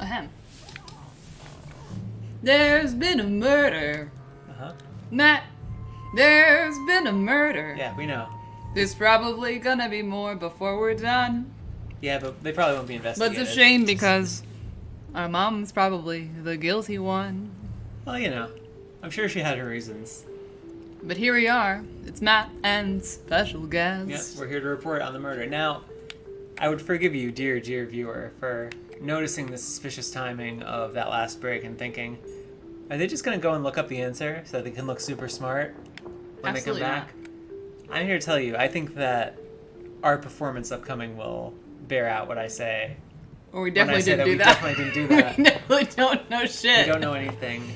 Ahem. There's been a murder. Uh-huh. Matt, there's been a murder. Yeah, we know. There's probably gonna be more before we're done. Yeah, but they probably won't be But investigated. it's a shame because our mom's probably the guilty one. Well, you know, I'm sure she had her reasons. But here we are. It's Matt and special guest. Yep, we're here to report on the murder. Now, I would forgive you, dear viewer, for noticing the suspicious timing of that last break and thinking, are they just going to go and look up the answer so that they can look super smart when Absolutely they come back? I'm here to tell you, I think that our performance upcoming will bear out what I say. Or we When I definitely say didn't that do we that. definitely didn't do that. We definitely don't know shit. We don't know anything.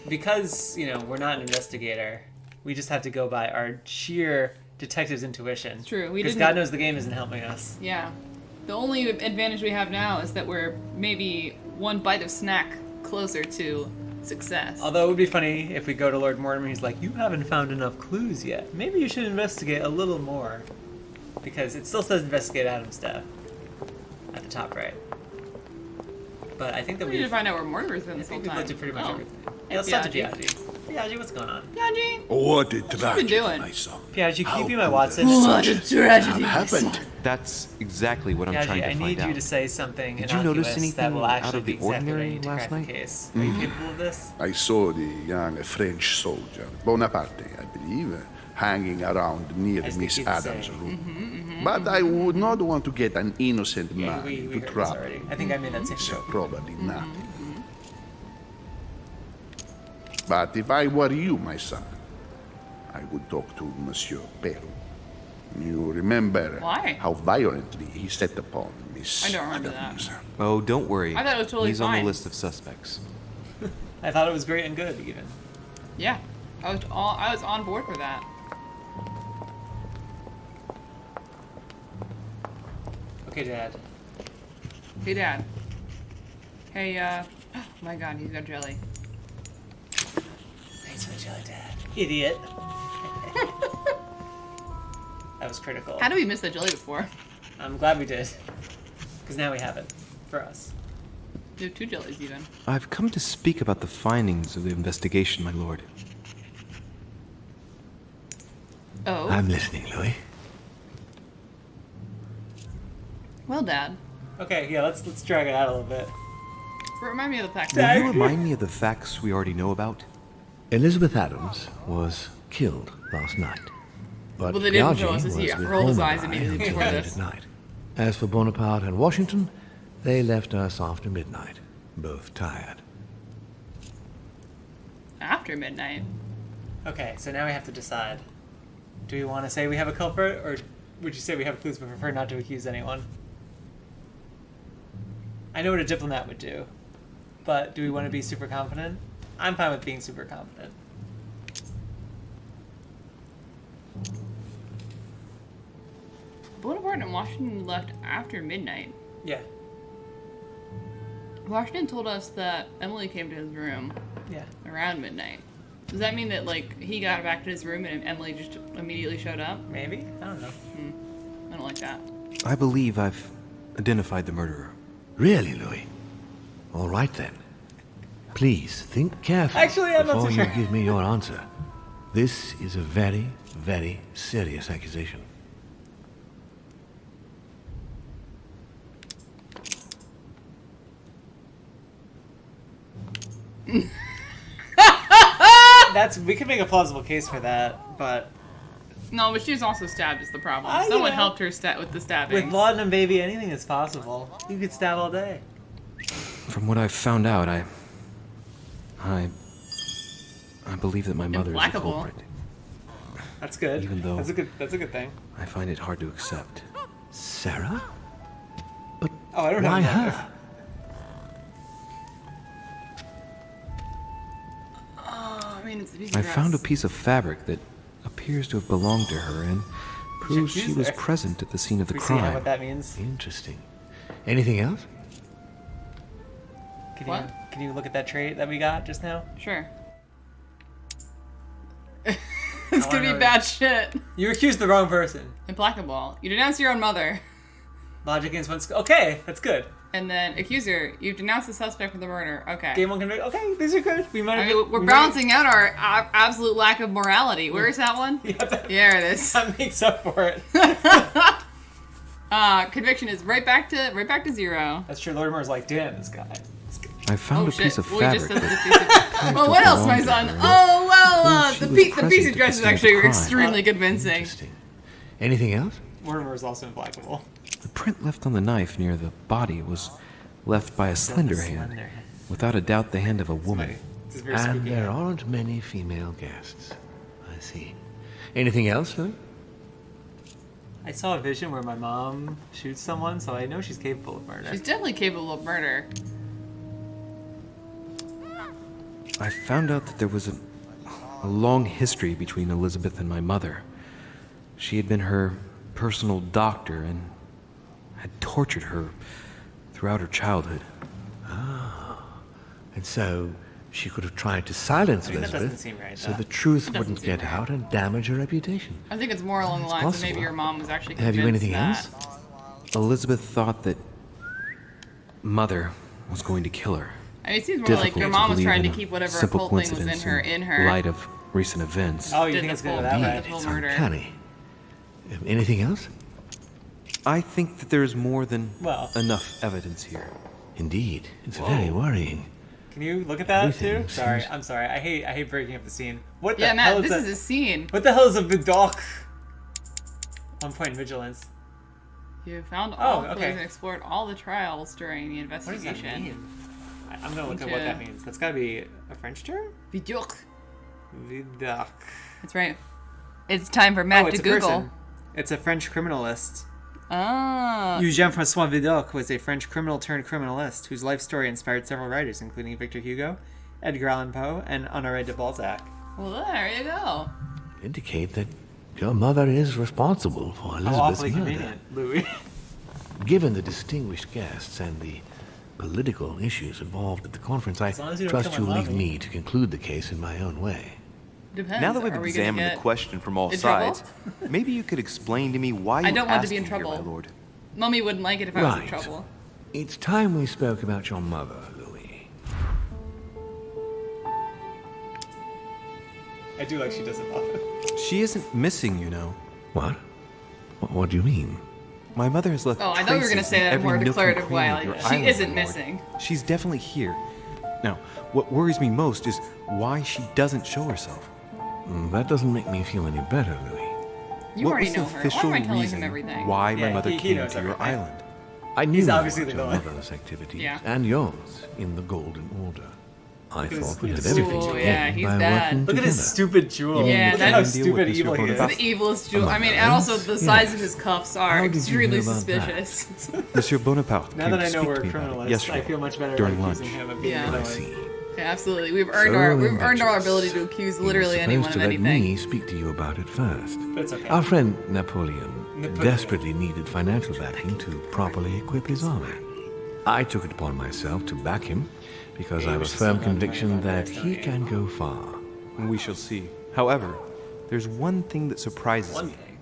Because, you know, we're not an investigator, we just have to go by our sheer detective's intuition. True, we Because didn't- God knows the game isn't helping us. Yeah. The only advantage we have now is that we're maybe one bite of snack closer to success. Although it would be funny if we go to Lord Mortimer, he's like, you haven't found enough clues yet. Maybe you should investigate a little more. Because it still says investigate Adam's death. At the top right. But I think that We need to we've... find out where Mortimer's been I this whole think we've time. looked at pretty much Oh. everything. Hey, Yeah, let's talk to Piaggi. Piaggi. Piaggi, what's going on? Piaggi! What a you been tragedy, doing? my son. Piaggi, How can you be my could Watson? What a such tragedy, have my happened? That's exactly what I'm trying Piaggi, to I find need out. you to say something Did you notice innocuous that anything will out actually of be the exactly what I ordinary need to last crack the night? case. Are you capable of this? I saw the young French soldier, Bonaparte, I believe, hanging around near As they Miss keep Adams' saying. room. But I would not want to get an innocent Yeah, man we into heard this trouble. already. I think I made that same So joke. probably not. But if I were you, my son, I would talk to Monsieur Peru. You remember Why? how violently he set upon Miss I don't remember that. Adams. Oh, don't worry. I thought it was totally He's on fine. the list of suspects. I thought it was great and good, even. Yeah. I was on board for that. Okay, Dad. Hey, Dad. Hey, oh my god, he's got jelly. Thanks for the jelly, Dad. Idiot. That was critical. How did we miss that jelly before? I'm glad we did. Because now we have it. For us. We have 2 jellies even. I've come to speak about the findings of the investigation, my lord. Oh. I'm listening, Louis. Well, Dad. Okay, yeah, let's drag it out a little bit. Remind me of the fact Will that you remind me of the facts we already know about? Elizabeth Adams was killed last night. But Well, they didn't Piaggi show us, as he was with rolled his Homer eyes and I immediately until before late this. at night. As for Bonaparte and Washington, they left us after midnight, both tired. after midnight. Okay, so now we have to decide. Do we want to say we have a culprit, or would you say we have clues but prefer not to accuse anyone? I know what a diplomat would do, but do we want to be super confident? I'm fine with being super confident. Bonaparte and Washington left after midnight. Yeah, Washington told us that Emily came to his room yeah. around midnight. Does that mean that, like, he got back to his room and Emily just immediately showed up? Maybe? I don't know. I don't like that. I believe I've identified the murderer. Really, Louis? All right then. Please think carefully Actually, I'm not before so you sure. give me your answer. This is a very, very serious accusation. We could make a plausible case for that, but No, but she was also stabbed is the problem. I Someone know. helped her with the stabbing. with laudanum, baby, anything is possible. You could stab all day. From what I've found out, I believe that my mother is the Implacable. culprit. That's good. Even though- that's a good thing. I find it hard to accept. Sarah? But Oh, I don't why have a her? Oh, I mean, it's a piece I of found a dress. piece of fabric that appears to have belonged to her and proves she accuse was her. present at the scene of the We see how crime. what that means. Interesting. Anything else? What? Can you look at that trait that we got just now? Sure. It's I gonna wanna be know- bad shit. You accused the wrong person. Implacable. You denounced your own mother. Logic against one. Okay, that's good. And then accuser, you've denounced the suspect for the murder. Okay. Game 1 convict. Okay, these are good. We might I have. mean, we're balancing out our absolute lack of morality. Where is that one? Yeah, There it is. that makes up for it. Conviction is right back to 0. That's true. Lorimer's like, damn, this guy. I found a piece of We fabric. just said this piece of... Well, what else, my son? Oh, well, She the was piece present of at dress the is scene of actually the crime. extremely convincing. Interesting. Anything else? Lorimer is also implacable. The print left on the knife near the body was left by a slender hand. Without a doubt, the hand of a woman. It's a very And spooky there hand. aren't many female guests. I see. Anything else, Louis? I saw a vision where my mom shoots someone, so I know she's capable of murder. She's definitely capable of murder. I found out that there was a long history between Elizabeth and my mother. She had been her personal doctor and had tortured her throughout her childhood. And so she could have tried to silence I mean, that doesn't Elizabeth seem right, so though. the truth doesn't wouldn't seem get right. out and damage her reputation. I think it's more along the lines of maybe possible. your mom was actually convinced Have you anything that. else? Elizabeth thought that Mother was going to kill her. I mean, it seems more like Difficult your mom was believe trying to in a keep whatever simple whole thing was in coincidence her in in her. light of recent events. Oh, you Did think the it's good full with that, deed. right? Full It's murder. uncanny. Anything else? I think that there is more than Well- enough evidence here. Indeed. It's very worrying. Can you look at that Everything too? Sorry, seems- I'm sorry. I hate breaking up the scene. What the Yeah, hell Matt, is this that? is a scene. What the hell is a Vidocq? On point vigilance. You found all the okay. clues and explored all the trials during the What does that investigation. mean? I'm gonna look at Need what to- that means. That's gotta be a French term? Vidocq. Vidocq. That's right. It's time for Matt Oh, to it's a Google. person. It's a French criminalist. Ah. Eugène François Vidocq was a French criminal turned criminalist whose life story inspired several writers, including Victor Hugo, Edgar Allan Poe, and Honoré de Balzac. Well, there you go. Indicate that your mother is responsible for How Elizabeth's awfully murder. convenient, Louis. Given the distinguished guests and the political issues involved at the conference, I long as you don't trust kill you'll my leave mommy. me to conclude the case in my own way. Depends. Now that we've Are we gonna examined get the question from all in trouble? sides, maybe you could explain to me why I you don't want to be asked in me here, trouble. my lord. Mummy wouldn't like it if I was in Right. trouble. It's time we spoke about your mother, Louis. I do like she does it often. She isn't missing, you know. What? What do you mean? My mother has left Oh, I thought we were gonna traces say in that in every more nook and declarative cranny way. of your She island, isn't my lord. missing. She's definitely here. Now, what worries me most is why she doesn't show herself. That doesn't make me feel any better, Louis. You what already was know the her. Why official am I telling reason him everything? why Yeah, my mother he came knows to your everything. island? I knew He's about obviously the your villain. mother's activities Yeah. and yours in the Golden Order. I at his- thought we had his everything Ooh, to yeah, gain he's by bad. working Look at together. his stupid jewel. Yeah, Look that at how is- Deal stupid with evil he Mr. is. The evilest jewel. I mean, and others, also the size of yes. his cuffs How are did you extremely hear about that? suspicious. Monsieur Bonaparte Now came that to I know speak we're to me about it criminalists, yesterday I feel much better during about lunch. accusing him of being Yeah. the I villain. see. Yeah, absolutely. We've earned So our ability adventurous. to accuse You were literally anyone supposed of to let anything. me speak to you about it first. That's okay. Our friend Napoleon Napoleon. desperately needed financial backing to properly equip his army. I took it upon myself to back him because I have a was firm so conviction not that about he that, can go far. We shall see. However, there's one thing that surprises One me. thing.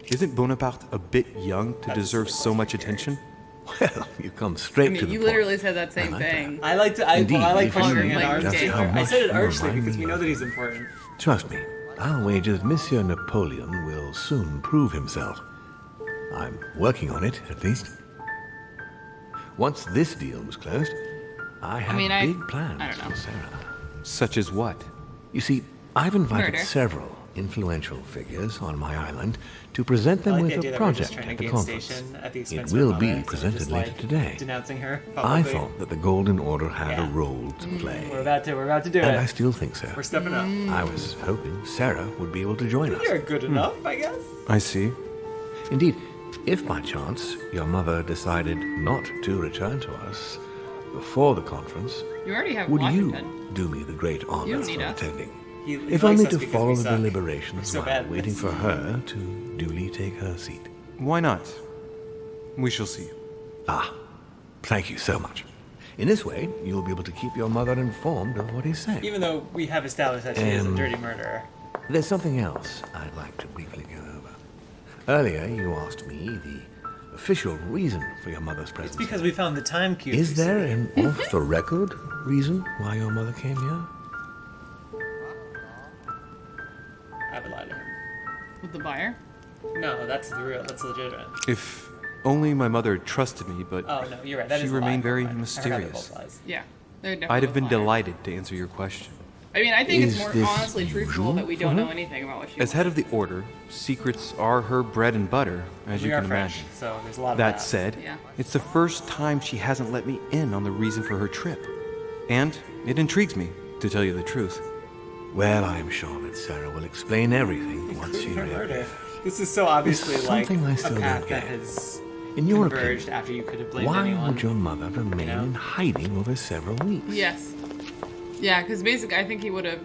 Isn't Bonaparte a bit young to deserve so much attention? Well, you come I straight mean, to the you point. literally said that same like thing. I like to. Indeed, I like if you calling knew him an just archangel. how I much said it you archly remind because me we know of- that he's important. Trust me, I'll wager that Monsieur Napoleon will soon prove himself. I'm working on it, at least. Once this deal was closed, I had mean, big plans I don't know. for Sarah. Such as what? You see, I've invited Murder. several influential figures on my island to present them I like the with idea a that we're just project trying to at the gain conference. station at the It expense will of be Mama, so presented just, later like, today. Denouncing her. I publicly. thought that the Golden Order had Yeah. a role to play. We're about to do And I it. still think so. We're stepping up. I was hoping Sarah would be able to join us. You're good enough, I guess. I see. Indeed, if by chance your mother decided not to return to us before the conference, You already have would Washington. you do me the great honor don't of need us. attending? He If likes only us to because follow we the suck. deliberations We're so while bad at waiting this. for her to duly take her seat. Why not? We shall see. Ah, thank you so much. In this way, you'll be able to keep your mother informed of what he's saying. Even though we have established that she is a dirty murderer. There's something else I'd like to briefly go over. Earlier, you asked me the official reason for your mother's presence. It's because we found the time cube. Is there an off-the-record reason why your mother came here? I would lie to him. With the buyer? No, that's legitimate. If only my mother trusted me, but Oh no, you're right. That she is a lie. remained very Never mind. I forgot they're mysterious. both lies. Yeah. They're definitely I'd have been both buyers. delighted to answer your question. I mean, I think it's Is more this honestly truthful usual that we for don't her? know anything about what she As head of the order, secrets are her bread and butter, as We you are can French, imagine. so there's a lot of That said, Yeah. it's the first time she hasn't let me in on the reason for her trip. And it intrigues me, to tell you the truth. Well, I'm sure that Sarah will explain everything once she Her murder. realizes. This is so obviously There's like something I a still path don't that get. has In your converged opinion, after you could have blamed why anyone. would your mother remain know? in hiding over several weeks? Yes. Yeah, because basically I think he would have...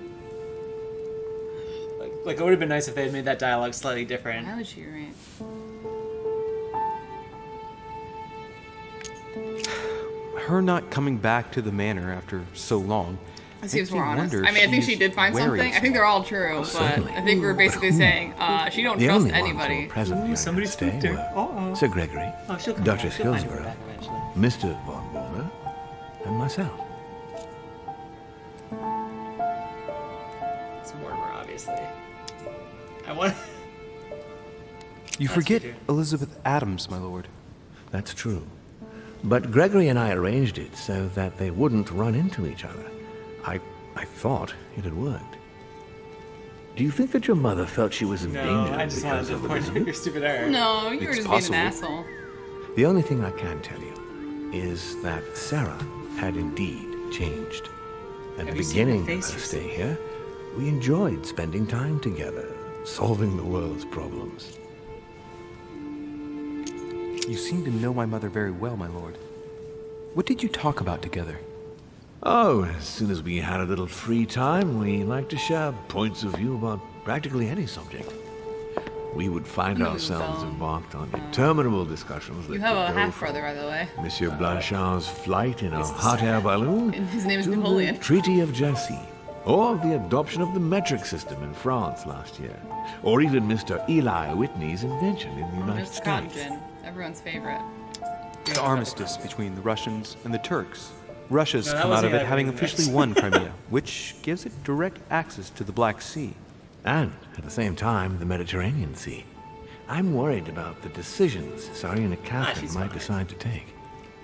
Like it would have been nice if they had made that dialogue slightly different. Why would she remain? Her not coming back to the manor after so long. It seems makes me more honest. wonder I mean, I think if she she's did find wary of something. I think they're all true, but certainly. I think we're basically saying she don't The trust only ones who anybody. were present during somebody her stay spooked her. were Uh-oh. Sir Gregory, Oh, she'll come Duchess back. She'll find her Hillsborough, back eventually. Mr. von Warner, and myself. It's Mortimer, obviously. I want. You That's forget what you do. Elizabeth Adams, my lord. That's true. But Gregory and I arranged it so that they wouldn't run into each other. I thought it had worked. Do you think that your mother felt she was in No, danger I just wanted because to of point out Elizabeth? your stupid error. No, you were It's just possible. being an asshole. The only thing I can tell you is that Sarah had indeed changed. At Have the you seen the beginning of face her you stay see? here, we enjoyed spending time together, solving the world's problems. You seem to know my mother very well, my lord. What did you talk about together? Oh, as soon as we had a little free time, we liked to share points of view about practically any subject. We would find ourselves embarked on interminable discussions that You have could a go half from brother, by the way. Monsieur Blanchard's flight in a hot air balloon And his name is to Napoleon. the Treaty of Jassy, or the adoption of the metric system in France last year, or even Mr. Eli Whitney's invention in the United Mr. Cotton States. Gin, everyone's favorite. The armistice between the Russians and the Turks. Russia's No, that come out wasn't of it even having the officially next. won Crimea, which gives it direct access to the Black Sea. And, at the same time, the Mediterranean Sea. I'm worried about the decisions Tsarina Catherine she's might fine. decide to take.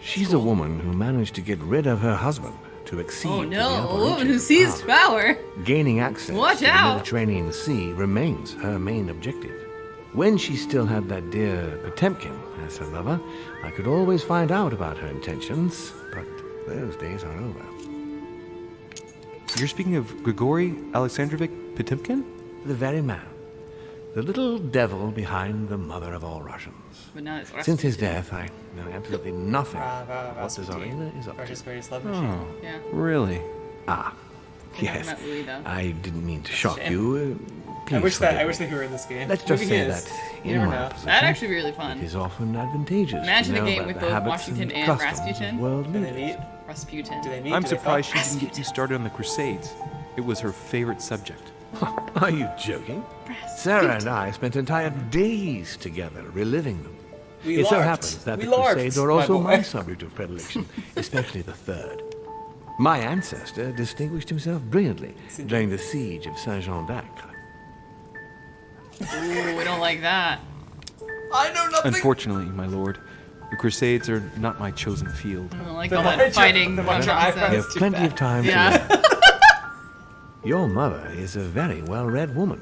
She's a woman who managed to get rid of her husband to exceed Oh to the no, upper a woman who reaches of seized power. power. Gaining access Watch to out. the Mediterranean Sea remains her main objective. When she still had that dear Potemkin as her lover, I could always find out about her intentions, but those days are over. You're speaking of Grigory Alexandrovich Potemkin? The very man. The little devil behind the mother of all Russians. But now it's Since his death, I know absolutely nothing What what the Tsarina is up Russia's to. greatest love machine. Oh, Yeah. really? Ah, Think I yes. met Louis, though. I didn't mean to shock shame. you. I Please wish forgive that me. you were in this game. Let's just Maybe say he is. that You in never my know. position, That'd actually be really it fun. is often advantageous Imagine to a know game about with the both habits Washington and customs of Rasputin. world Do they leaders. meet? Rasputin. Do they meet? I'm Do they surprised she fuck? didn't get you started on the Crusades. It was her favorite subject. Are you joking? Sarah and I spent entire days together reliving them. We It so larped. happens that We the larped, Crusades are my also boy. my subject of predilection, especially the third. My ancestor distinguished himself brilliantly during the siege of Saint-Jean d'Acre. Ooh, we don't like that. I know nothing. Unfortunately, my lord, the Crusades are not my chosen field. I don't like The all one- that fighting the one nonsense. eyebrows. You have too plenty bad. of time Yeah. to learn. Your mother is a very well-read woman.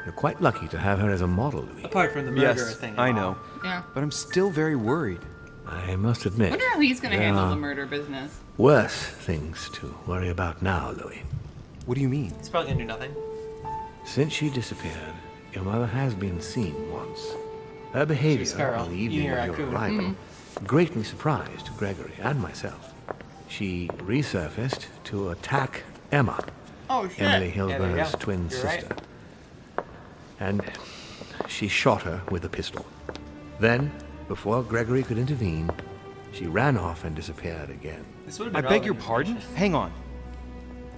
You're quite lucky to have her as a model, Louis. Apart from the murderer Yes, thing. I know. Yeah. But I'm still very worried. I must admit, Wonder how he's gonna there handle the are murder business. worse things to worry about now, Louis. What do you mean? He's probably gonna do nothing. Since she disappeared, your mother has been seen once. Her behavior feral, on the eating evening a of your raccoon. arrival greatly surprised Gregory and myself. She resurfaced to attack Emma, Oh shit. Emily there you Hillsborough's go. twin You're right. sister. And she shot her with a pistol. Then, before Gregory could intervene, she ran off and disappeared again. This would have I been beg your relevant pardon? information. Hang on.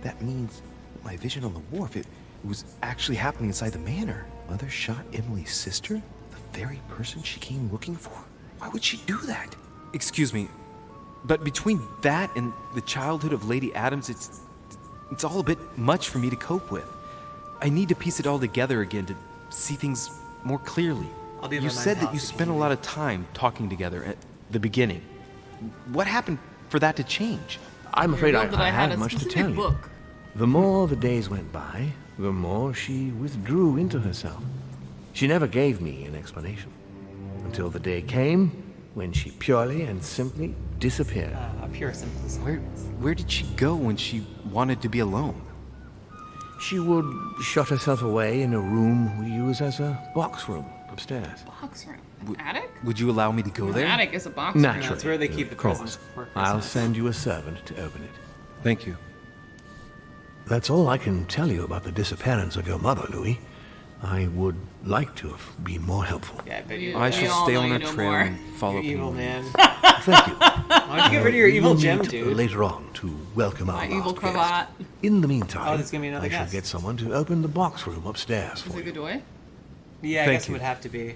That means my vision on the wharf, it was actually happening inside the manor. Mother shot Emily's sister? The very person she came looking for? Why would she do that? Excuse me, but between that and the childhood of Lady Adams, it's all a bit much for me to cope with. I need to piece it all together again to see things more clearly. I'll be in You my said that you house if spent a you lot need. of time talking together at the beginning. What happened for that to change? I'm afraid I, Revealed that I had had a much to specific tell you. book. The more the days went by, the more she withdrew into herself. She never gave me an explanation. Until the day came when she purely and simply disappeared. A pure simplicity. Where did she go when she wanted to be alone? She would shut herself away in a room we use as a box room upstairs. Box room. An attic? Would you allow me to go An there? attic is a box Naturally. room. That's where they keep the of course. presents for I'll Christmas. send you a servant to open it. Thank you. That's all I can tell you about the disappearance of your mother, Louis. I would like to have been more helpful. Yeah, I bet You- you. I we shall all stay know on you her know trail more. and follow You up. evil man. Thank you. Why don't you get rid of your evil We'll gem, meet dude? later on to welcome our My last evil guest. cravat. In the meantime, Oh, there's gonna be another I shall guest. get someone to open the box room upstairs Is for it you. Godoy? Yeah, I Thank guess you. it would have to be.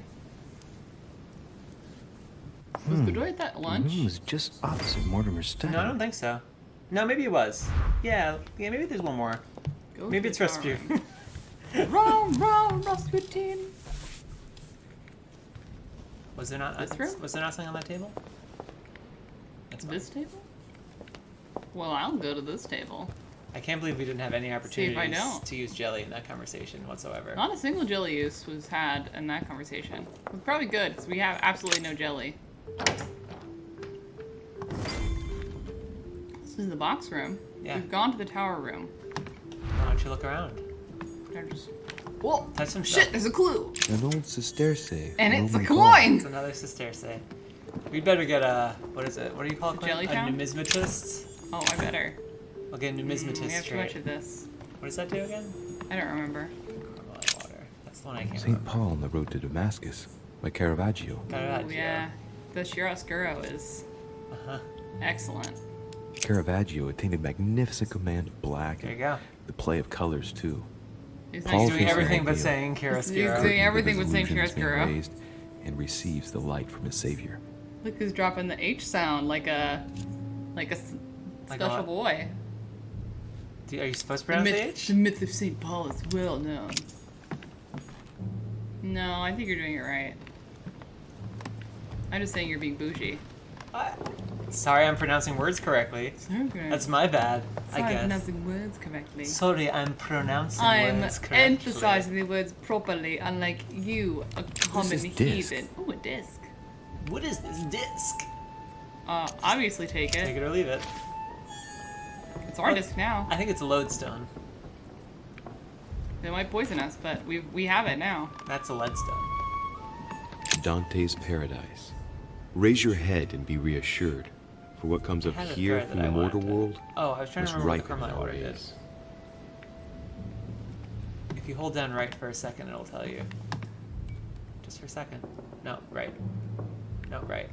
Was Godoy at that The lunch? room is just opposite Mortimer's study. No, I don't think so. No, maybe it was. Yeah, maybe there's one more. Go Maybe to it's the Rescue. tower room. Round, Rasputin. Was there not? This room? Was there not something on that table? That's fine. This table? Well, I'll go to this table. I can't believe we didn't have any See if I opportunities don't. to use jelly in that conversation whatsoever. Not a single jelly use was had in that conversation. It's probably good, because we have absolutely no jelly. This is the box room. Yeah. We've gone to the tower room. Why don't you look around? They're just... Whoa! Touch some Shit, stuff. there's a clue! An old sesterce. And it's a Roman coin! It's another sesterce. We better get a what is it? What do you call it? Jelly A town? numismatist. Oh, I better. We'll get a numismatist We have too much trait. of this. What does that do again? I don't remember. Carmelite water. That's the one I can't St. remember. Paul on the road to Damascus by Caravaggio. Oh, Caravaggio. yeah. The chiaroscuro is Uh-huh. excellent. Caravaggio attained a magnificent command of black There you and go. the play of colors too. He's Paul He's nice. doing He's everything but ideal. saying He's chiaroscuro. doing everything with Saint Illusions being Chiaroscuro. raised and receives the light from his savior. Look who's dropping the H sound like a Like special what? boy. Are you supposed to The pronounce myth, H? the myth of St. Paul is well known. No, I think you're doing it right. I'm just saying you're being bougie. Sorry, I'm pronouncing words correctly. Okay. That's my bad, Sorry, I guess. pronouncing words correctly. Sorry, I'm pronouncing I'm words correctly. emphasizing the words properly, unlike you, a common is disc? heathen. Ooh, a disc. What is this disc? Obviously take it. Take it or leave it. It's our disc now. I think it's a lodestone. They might poison us, but we have it now. That's a leadstone. Dante's Paradise. Raise your head and be reassured, for what comes I up had a here thread from that the I mortal wanted to- world Oh, I was trying must to remember what the ripen Carmelite our water did. ways. If you hold down right for a second, it'll tell you. Just for a second. No, right. No, right.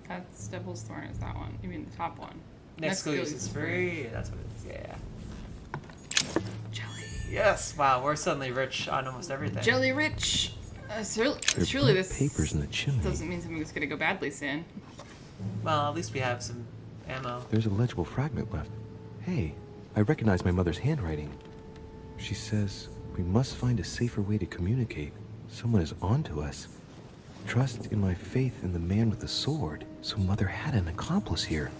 That's Devil's Thorn is that one. You mean the top one. Next Next is free. That's what it is. Yeah. Jelly. Yes. Wow, we're suddenly rich on almost everything. Jelly rich. Surely There are this papers in the chimney. doesn't mean something's gonna go badly soon. Well, at least we have some ammo. There's a legible fragment left. Hey, I recognize my mother's handwriting. She says, we must find a safer way to communicate. Someone is onto us. Trust in my faith in the man with the sword. So Mother had an accomplice here.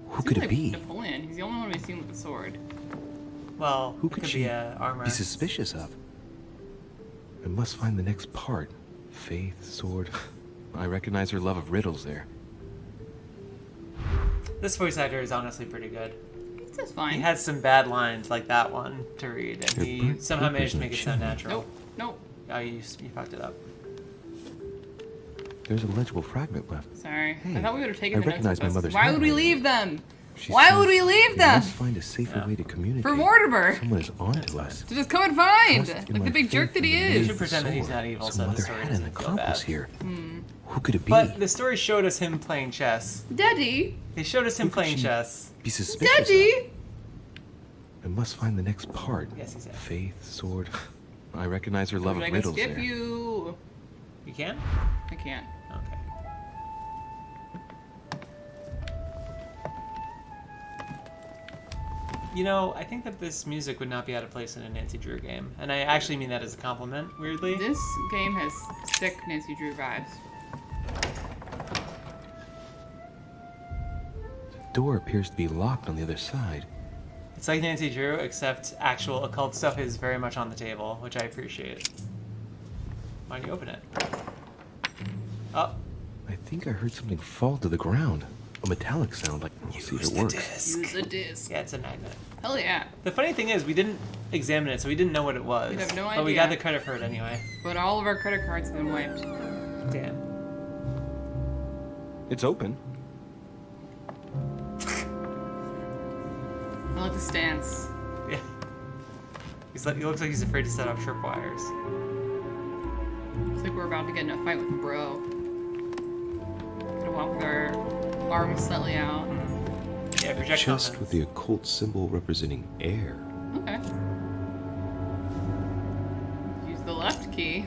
Who could Seems it like be? Napoleon. He's the only one we've seen with a sword. Well, Who it could could she be a armor. be suspicious of? I must find the next part. Faith, sword. I recognize her love of riddles there. This voice actor is honestly pretty good. That's fine. He has some bad lines like that one to read, and They're he burnt somehow managed papers to in make the it sound chimney. natural. Nope. Oh, you fucked it up. There's a legible fragment left. Sorry. Hey, I thought we would have taken I the notes recognize with my us. mother's Why would we handwriting. leave them? She Why says, would we leave We them? must find a safer Yeah. way to communicate. For Mortimer. Someone is onto fine. us. To just come and find! Trust in Like the my big jerk faith that he in the man is. should with the pretend that he's sword. not evil, So so the Mother story had an doesn't feel accomplice bad. here. Hmm. Who could it be? But the story showed us him playing chess. Daddy! They showed us him Who could playing she chess. Be suspicious. of? Daddy! I must find the next part. Yes, he said. Faith, sword. I recognize her love I'm of gonna riddles skip there. you. You can? I can't. Okay. You know, I think that this music would not be out of place in a Nancy Drew game. And I actually mean that as a compliment, weirdly. This game has sick Nancy Drew vibes. The door appears to be locked on the other side. It's like Nancy Drew, except actual occult stuff is very much on the table, which I appreciate. Why don't you open it? Oh. I think I heard something fall to the ground. A metallic sound, like, we'll see if it works. Use a disc. Yeah, it's a magnet. Hell yeah. The funny thing is, we didn't examine it, so we didn't know what it was. We have no But we got idea. the credit for it anyway. But all of our credit cards have been wiped. Damn. It's open. I like the stance. Yeah. He looks like he's afraid to set off tripwires. Looks like we're about to get in a fight with bro. Gonna walk with our arms slightly out. Yeah, A project chest offense. with the occult symbol representing air. Okay. Use the left key.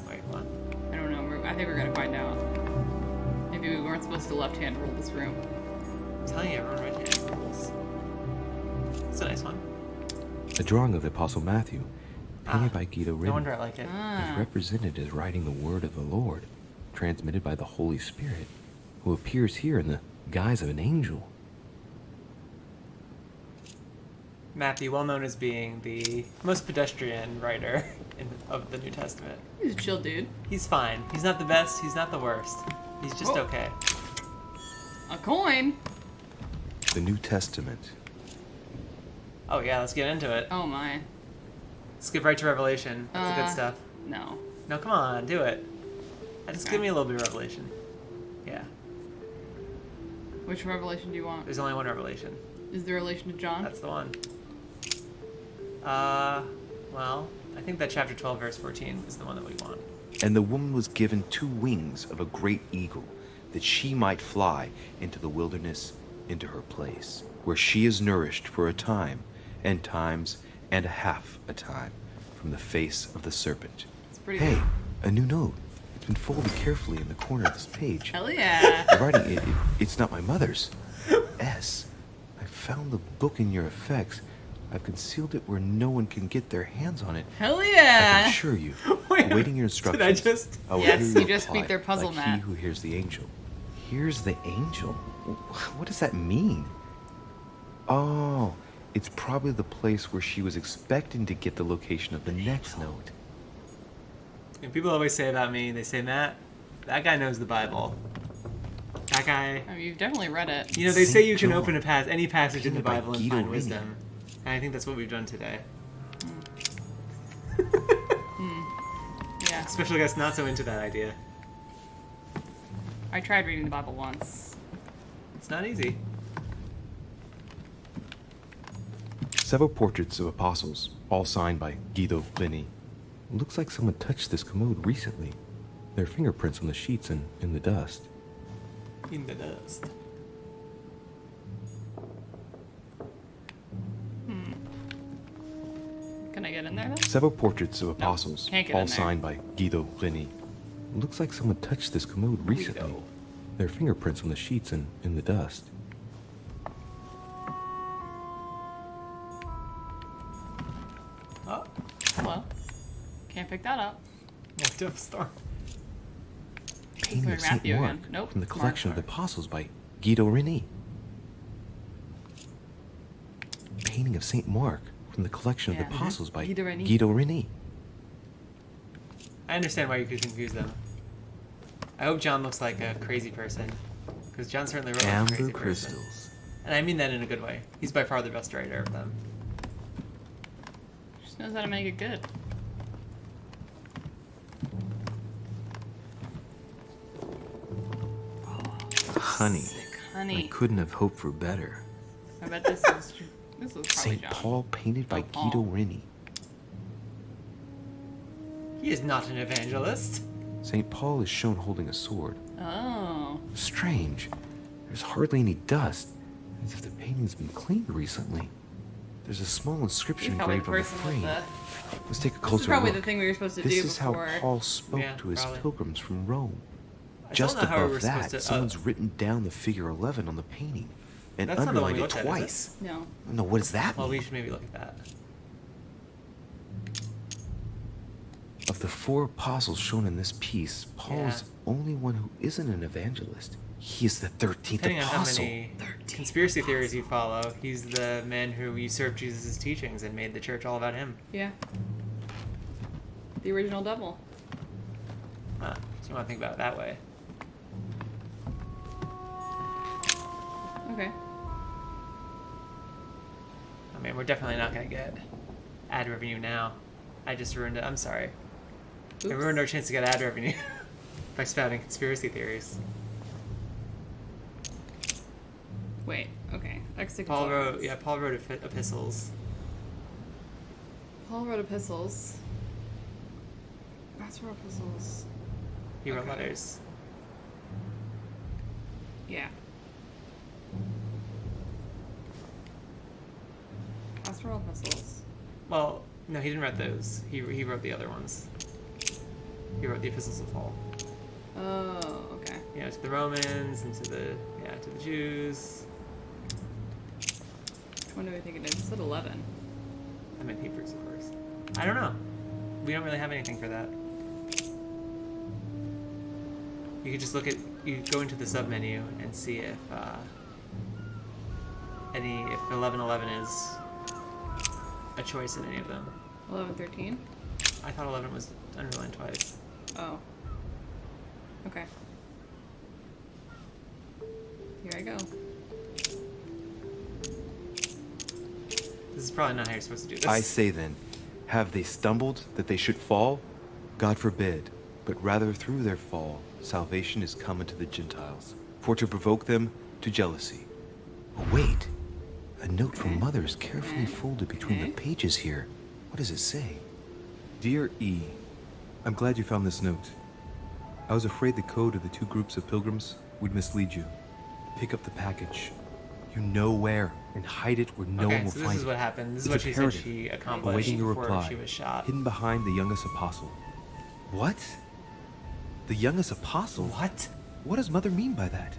Wait, what? I don't know. I think we're gonna find out. Maybe we weren't supposed to left-hand rule this room. I'm telling you, everyone right-handed rules. It's a nice one. A drawing of the Apostle Matthew, painted by Guido No Reni, wonder I like it. is represented as writing the word of the Lord, transmitted by the Holy Spirit, who appears here in the guise of an angel. Matthew, well known as being the most pedestrian writer of the New Testament. He's a chill dude. He's fine. He's not the best. He's not the worst. He's just Oh. okay. A coin. The New Testament. Oh yeah, let's get into it. Oh my. Skip right to Revelation. That's the good stuff. No. No, come on, do it. Just Okay. give me a little bit of Revelation. Yeah. Which revelation do you want? There's only one Revelation. Is the relation to John? That's the one. Well, I think that chapter 12, verse 14 is the one that we want. And the woman was given 2 wings of a great eagle, that she might fly into the wilderness, into her place, where she is nourished for a time, and times, and a half a time, from the face of the serpent. It's pretty Hey, good. a new note. It's been folded carefully in the corner of this page. Hell yeah. The writing, it's not my mother's. S. I found the book in your effects. I've concealed it where no one can get their hands on it. Hell I can yeah. assure you, Wait, awaiting your instructions. did I just- I will Yes, hear you your just beat reply, their puzzle, like Matt. he who hears the angel. Hears the angel? What does that mean? Oh, it's probably the place where she was expecting to get the location of the next note. And people always say about me, they say, Matt, that guy knows the Bible. That guy... I mean, you've definitely read it. You know, they say you can John, open any passage in the painted by Bible and Guido find Reni. wisdom. And I think that's what we've done today. Yeah. Special guest not so into that idea. I tried reading the Bible once. It's not easy. Several portraits of apostles, all signed by Guido Reni. Looks like someone touched this commode recently. There are fingerprints on the sheets and in the dust. In the dust. Can I get in there then? Several portraits of apostles, can't get all in there. signed by Guido Reni. Looks like someone touched this commode recently. Guido. There are fingerprints on the sheets and in the dust. Oh, Hello. Can't pick that up. what a storm. Painting like of St. Matthew Mark again. Nope, from the Mark. collection of the apostles by Guido Reni. Painting of St. Mark from the collection of Yeah, the apostles by Guido Reni. Guido Reni. I understand why you could confuse them. I hope John looks like a crazy person. Because John certainly wrote like a Amber crazy person. crystals. And I mean that in a good way. He's by far the best writer of them. Just knows how to make it good. Honey. Sick I honey. couldn't have hoped for better. I bet this was probably St. John. Paul painted by Oh, Paul. Guido Reni. He is not an evangelist. St. Paul is shown holding a sword. Oh. Strange. There's hardly any dust, as if the painting's been cleaned recently. There's a small He's inscription probably the engraved on the person with frame. the. Let's take a This closer is probably look. the thing we were supposed to This do is before. how Paul spoke Yeah, to his probably. pilgrims from Rome. I Just don't know how we were above supposed that, to- someone's written down the figure 11 on the painting and That's not the one underlined we it looked at, is it? twice. No. No, what does that Well, mean? we should maybe look at that. Of the 4 apostles shown in this piece, Paul is Yeah. the only one who isn't an evangelist. He is the 13th Depending on how apostle. many conspiracy theories you follow, he's the man who usurped Jesus' teachings and made the church all about him. Yeah. The original devil. Huh. So you want to think about it that way. Okay. I mean, we're definitely not going to get ad revenue now. I just ruined it. I'm sorry. I Oops. ruined our chance to get ad revenue by spouting conspiracy theories. Wait. Okay. Paul wrote epistles. Paul wrote epistles. Pastoral epistles. He wrote Okay. letters. Yeah. Pastoral epistles. Well, no, he didn't write those. He wrote the other ones. He wrote the epistles of Paul. Oh, okay. You know, to the Romans and to the Jews. Which one do we think it is? It said 11. I meant Hebrews, of course. I don't know. We don't really have anything for that. You could just look at, you go into the submenu and see if if 1111 is a choice in any of them. 11, 13? I thought 11 was underlined twice. Oh. Okay. Here I go. This is probably not how you're supposed to do this. I say then, have they stumbled that they should fall? God forbid, but rather through their fall, salvation is come unto the Gentiles, for to provoke them to jealousy. Oh, wait. A note Okay. from Mother is carefully Okay. folded between Okay. the pages here. What does it say? Dear E, I'm glad you found this note. I was afraid the code of the 2 groups of pilgrims would mislead you. Pick up the package. You know where, and hide it where no Okay, one will so this find is what it. happened. This is It's what she said imperative. she accomplished Awaiting your before reply. she was shot. Hidden behind the youngest apostle. What? The youngest apostle? What? What does Mother mean by that?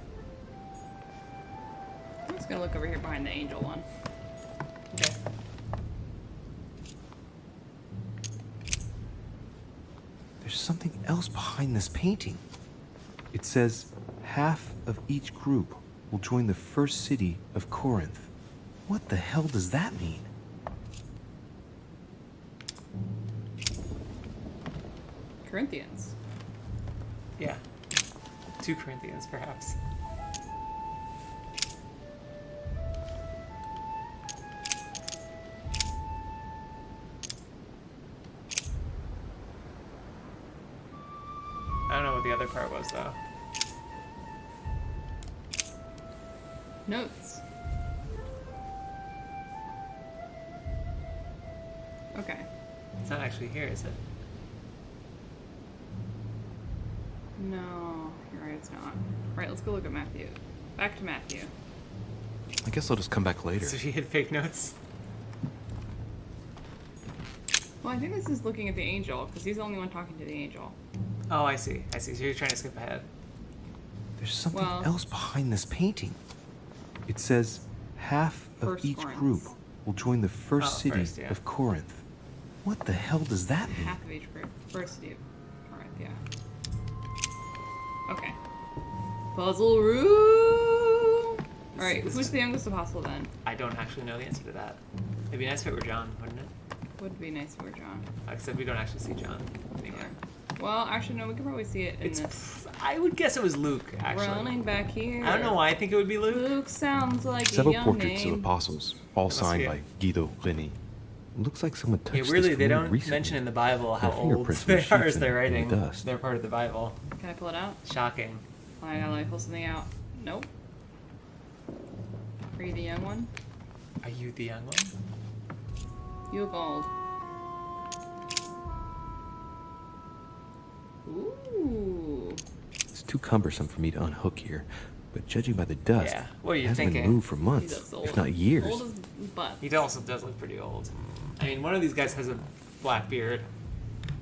I'm just gonna look over here behind the angel one. Okay. There's something else behind this painting. It says, half of each group will join the first city of Corinth. What the hell does that mean? Corinthians. Yeah. 2 Corinthians, perhaps. I don't know what the other part was, though. Notes. Okay. It's not actually here, is it? No, you're right, it's not. Right, let's go look at Matthew. Back to Matthew. I guess I'll just come back later. So she hid fake notes? Well, I think this is looking at the angel, because he's the only one talking to the angel. Oh, I see. I see. So you're trying to skip ahead. There's something Well- else behind this painting. It says, half of First each Corinth. group will join the first Oh, city first, yeah. of Corinth. What the hell does that mean? Half of each group. First city. Alright, yeah. Okay. Puzzle room! Alright, This who's is- the youngest apostle then? I don't actually know the answer to that. It'd be nice if it were John, wouldn't it? Would be nice if we were John. Except we don't actually see John anymore. Well, actually, no, we can probably see it in It's. this. I would guess it was Luke, actually. Running back here. I don't know why I think it would be Luke. Luke sounds like Several a young portraits name. of apostles, all must signed be by Guido Reni. Looks like someone touched Yeah, this really, they glue don't recently. mention in the Bible how Their old fingerprints they were are sheets as they're in the writing. dust. They're part of the Bible. Can I pull it out? Shocking. I gotta like pull something out. Nope. Are you the young one? Are you the young one? You look old. Ooh. It's too cumbersome for me to unhook here, but judging by the dust, Yeah, what are you it hasn't thinking? been moved for He's months, as old if not years. Old as but He also does look pretty old. I mean, one of these guys has a black beard.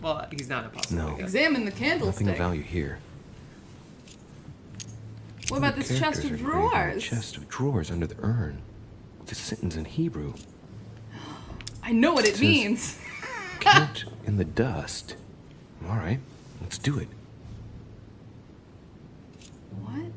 Well, he's not impossible. No. I guess. examine the Nothing candlestick. of value here. What about this chest Characters of are engraved on the drawers? chest of drawers under the urn. With a sentence in Hebrew. I know what it Says- means. Count in the dust. All right, let's do it. What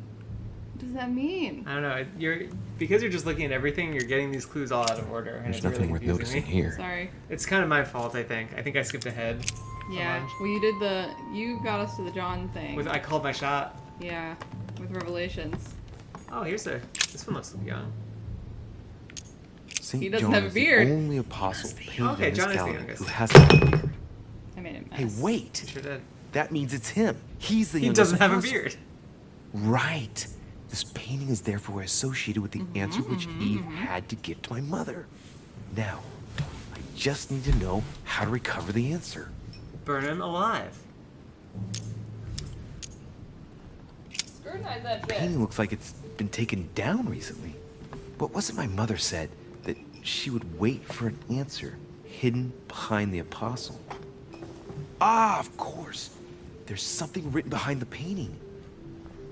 does that mean? I don't know. Because you're just looking at everything. You're getting these clues all out of order, and There's it's nothing really worth confusing noticing me. here. Sorry. It's kind of my fault, I think. I think I skipped ahead. Yeah. much. Well, you got us to the John thing. I called my shot. Yeah. With Revelations. Oh, this one looks young. Saint He doesn't John have a is beard. the only apostle painted Okay, on this John is the calendar youngest. who hasn't a beard. I made it Hey, mess. wait! Sure did. That means it's him. He's the He youngest doesn't have a apostle. beard. Right. This painting is therefore associated with the answer which Eve had to give to my mother. Now, I just need to know how to recover the answer. Burn him alive. Scrutinize that The painting looks like it's been taken down recently. But wasn't my mother said that she would wait for an answer hidden behind the apostle? Ah, of course. There's something written behind the painting.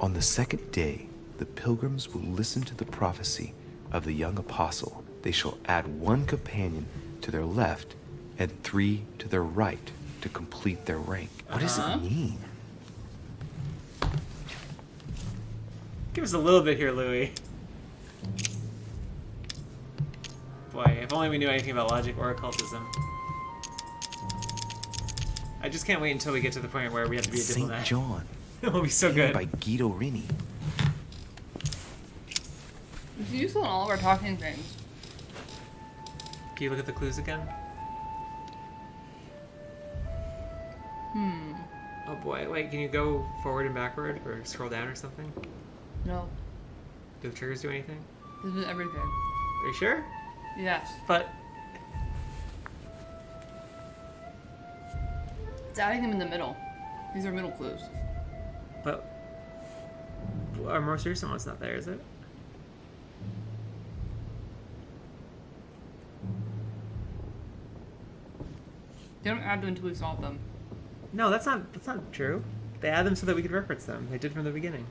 On the second day, the pilgrims will listen to the prophecy of the young apostle. They shall add one companion to their left and 3 to their right to complete their rank. What does it mean? Give us a little bit here, Louis. Boy, if only we knew anything about logic or occultism. I just can't wait until we get to the point where we have to be a Saint diplomat. John, It will be so painted good. by Guido Rini. It's useful in all of our talking things. Can you look at the clues again? Oh boy, wait, can you go forward and backward or scroll down or something? No. Do the triggers do anything? This is everything. Are you sure? Yes. But It's adding them in the middle. These are middle clues. our most recent one's not there, is it? They don't add them until we solve them. No, that's not true. They add them so that we could reference them. They did from the beginning.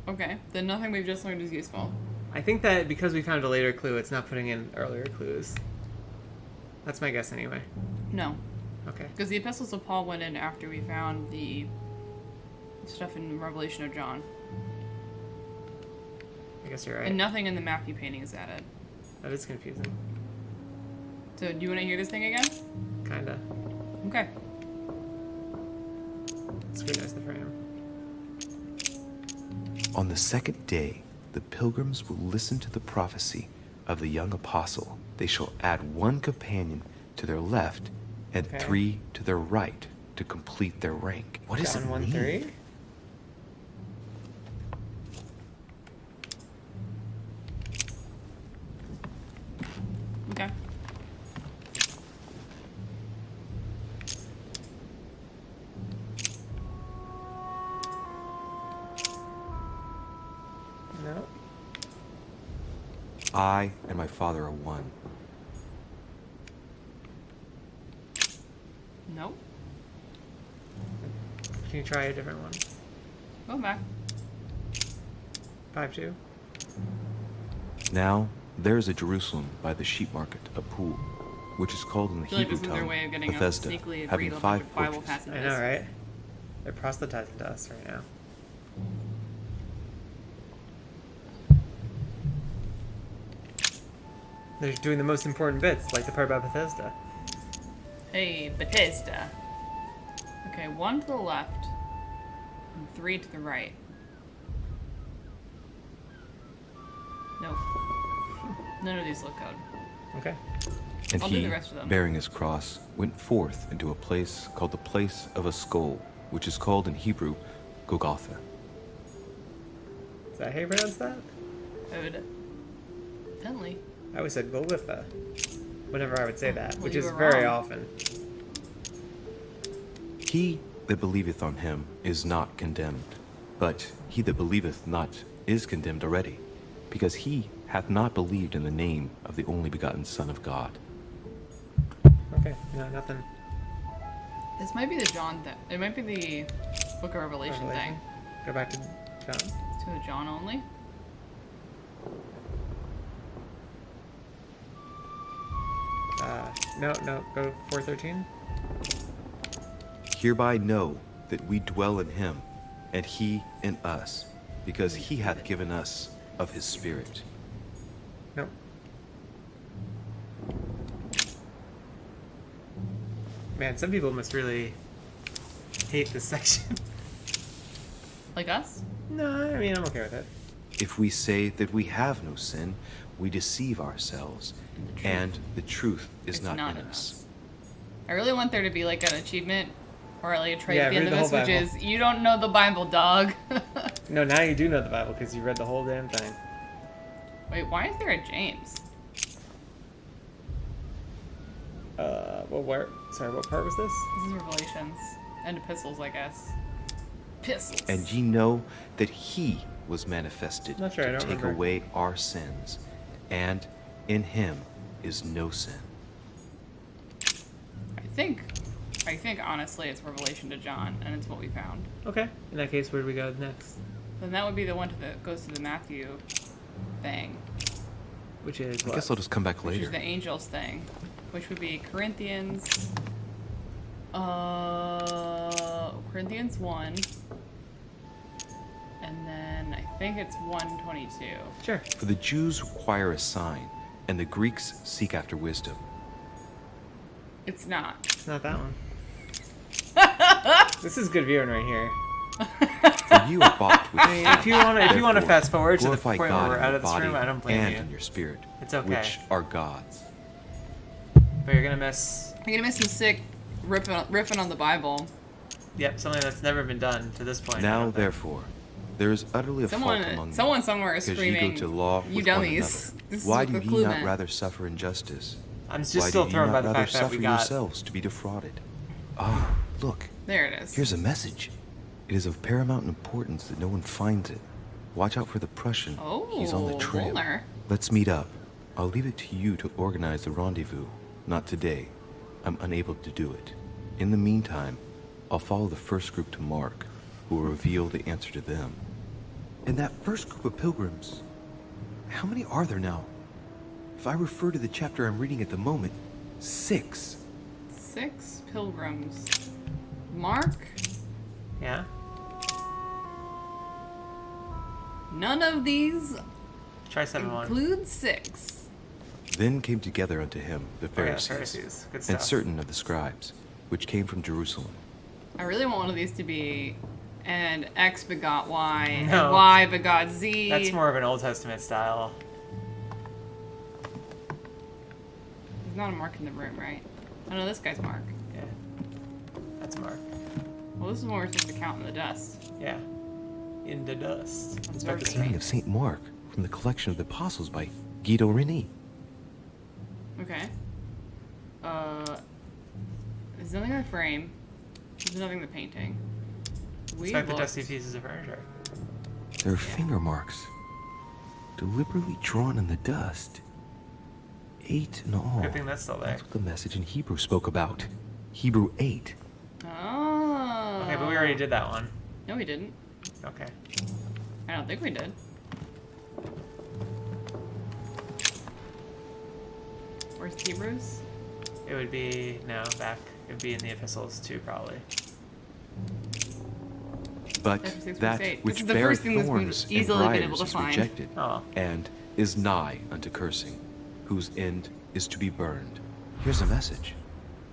Okay, then nothing we've just learned is useful. I think that because we found a later clue, it's not putting in earlier clues. That's my guess anyway. No, Okay. because the epistles of Paul went in after we found the stuff in Revelation of John. I guess you're right. And nothing in the Matthew painting is added. That is confusing. So do you want to hear this thing again? Kinda. Okay. Scrutinize the frame. On the second day, the pilgrims will listen to the prophecy of the young apostle. They shall add one companion to their left and Okay. 3 to their right to complete their rank. What does John it 1, mean? 3. Okay. No. I and my Father are one. Nope. Can you try a different one? Go back. 5-2. Now, there is a Jerusalem by the sheep market, a pool, which is called in the I feel like Hebrew this is their tongue way of getting us Bethesda, sneakily having agreed on 5 like Bible porches. passages. I know, right? They're proselytizing to us right now. They're doing the most important bits, like the part about Bethesda. Hey, Bethesda. Okay, 1 to the left and 3 to the right. Nope. None of these look good. Okay. And I'll do he, the rest of them. bearing his cross, went forth into a place called the place of a skull, which is called in Hebrew Golgotha. Is that how you pronounce that? Evidently. I always said Golgotha whenever I would say that, Well, which you is were very wrong. often. He that believeth on him is not condemned, but he that believeth not is condemned already, because he hath not believed in the name of the only begotten Son of God. Okay, no, nothing. This might be the John thing. It might be the Book of Revelation thing. Go back to John. To the John only. No, go 413. Hereby know that we dwell in him, and he in us, because he hath given us of his Spirit. Nope. Man, some people must really hate this section. Like us? No, I mean, I'm okay with it. If we say that we have no sin, we deceive ourselves, and the truth is It's not in us. I really want there to be like an achievement or like a trait Yeah, at the end read of the this, whole which Bible. is you don't know the Bible, dog. No, now you do know the Bible because you read the whole damn thing. Wait, why is there a James? What part was this? This is Revelations and epistles, I guess. Epistles. And ye know that he was manifested Not sure, I to don't take remember. away our sins, and in him is no sin. I think honestly it's Revelation to John, and it's what we found. Okay. In that case, where do we go next? Then that would be the one that goes to the Matthew thing, Which is I what? guess I'll just come back which later. is the angels thing, which would be Corinthians 1, and then I think it's 122. Sure. For the Jews require a sign, and the Greeks seek after wisdom. It's not. It's not that one. This is good viewing right here. For you are bought with I mean, if you want to Therefore, fast forward to the glorify point God where we're in out your of this room, body I don't blame and you. in your spirit, It's okay. which are God's. But you're gonna miss. You're gonna miss some sick riffing on the Bible. Yep, something that's never been done to this point. I Now, don't think. therefore, there is utterly a fault among Someone you, somewhere is because screaming, ye go to law "You with dummies!" one This is another. Why what do the ye clue not meant. rather suffer injustice? I'm just Why still do ye thrown not by the rather fact that suffer we got. yourselves to be defrauded? Ah, look, There it is. here's a message. It is of paramount importance that no one finds it. Watch out for the Prussian. He's on the Oh, trail. Volner. Let's meet up. I'll leave it to you to organize the rendezvous. Not today. I'm unable to do it. In the meantime, I'll follow the first group to Mark, who will reveal the answer to them. And that first group of pilgrims, how many are there now? If I refer to the chapter I'm reading at the moment, 6. 6 pilgrims. Mark, Yeah. none of these Try 7-1. include 6. Then came together unto him the Oh, yeah, Pharisees, Pharisees. Good and stuff. certain of the scribes, which came from Jerusalem. I really want one of these to be and X begot Y, No. and Y begot Z. That's more of an Old Testament style. There's not a Mark in the room, right? Oh no, this guy's Mark. Yeah. That's Mark. Well, this is when we're supposed to count in the dust. Yeah. In the dust. Inspect the Perfect. street. Study of St. Mark from the collection of the Apostles by Guido Reni. Okay. There's nothing in the frame. There's nothing in the painting. We Inspect the looked. dusty pieces of furniture. There are finger marks, deliberately drawn in the dust. 8 in all. Good thing that's still there. That's what the message in Hebrew spoke about. Hebrew 8. Oh. Okay, but we already did that one. No, we didn't. Okay. I don't think we did. Where's Hebrews? It would be, no, back. It would be in the epistles too, probably. But Chapter 6, verse that 8. This which is the beareth first thing that's been thorns and easily been able briars to is find. rejected, Oh. and is nigh unto cursing, whose end is to be burned. Here's a message.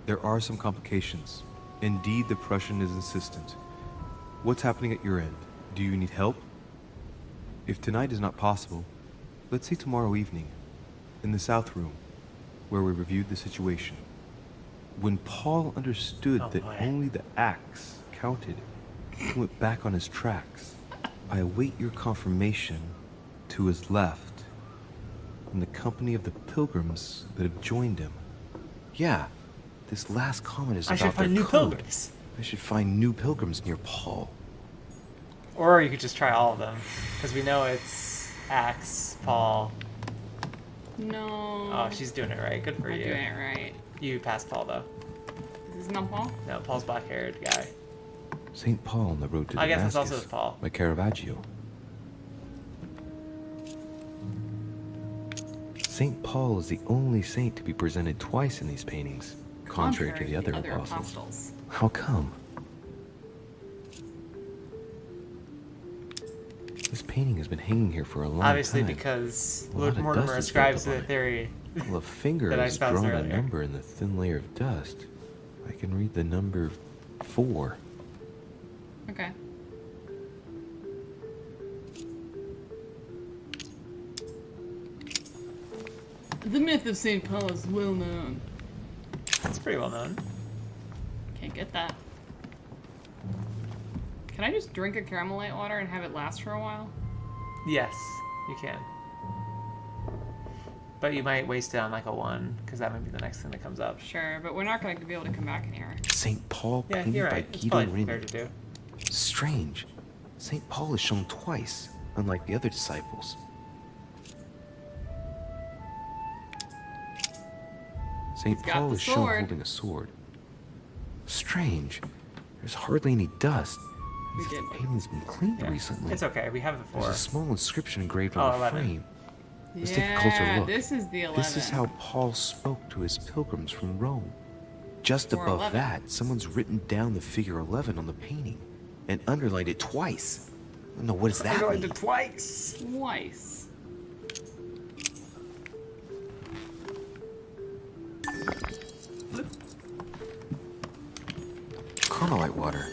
There are some complications. Indeed, the Prussian is insistent. What's happening at your end? Do you need help? If tonight is not possible, let's see tomorrow evening, in the South Room, where we reviewed the situation. When Paul understood Oh, that boy. only the axe counted, he went back on his tracks. I await your confirmation to his left, in the company of the pilgrims that have joined him. Yeah, this last comment is I about should find their new code. pilgrims. I should find new pilgrims near Paul. Or you could just try all of them. Because we know it's Acts, Paul, No. Oh, she's doing it right. Good for I'm you. doing it right. You passed Paul though. This is not Paul? No, Paul's black-haired guy. St. Paul on the road to I guess that's Damascus also Paul. by Caravaggio. St. Paul is the only saint to be presented twice in these paintings, contrary to the other apostles. How come? This painting has been hanging here for a long Obviously, time. because A lot Luke of Mortimer dust has ascribes to built the up on theory. Well, a finger that I has espoused drawn a earlier. number in the thin layer of dust. I can read the number 4. Okay. The myth of St. Paul is well known. It's pretty well known. Can't get that. Can I just drink a caramelite water and have it last for a while? Yes, you can. But you might waste it on like a 1, because that might be the next thing that comes up. Sure, but we're not going to be able to come back in here. St. Paul Yeah, painted you're by right. It's Guido probably fair Reni. to do. Strange. St. Paul is shown twice, unlike the other disciples. St. He's got Paul the is shown sword. holding a sword. Strange. There's hardly any dust. We As if did. the painting's been cleaned Yeah. recently. It's okay. We have the 4. There's a small inscription engraved Oh, on the 11. frame. Let's take a closer look. This is the 11. This is how Paul spoke to his pilgrims from Rome. Just Or above 11. that, someone's written down the figure 11 on the painting and underlined it twice. No, what does that mean? twice. Twice. Carmelite water.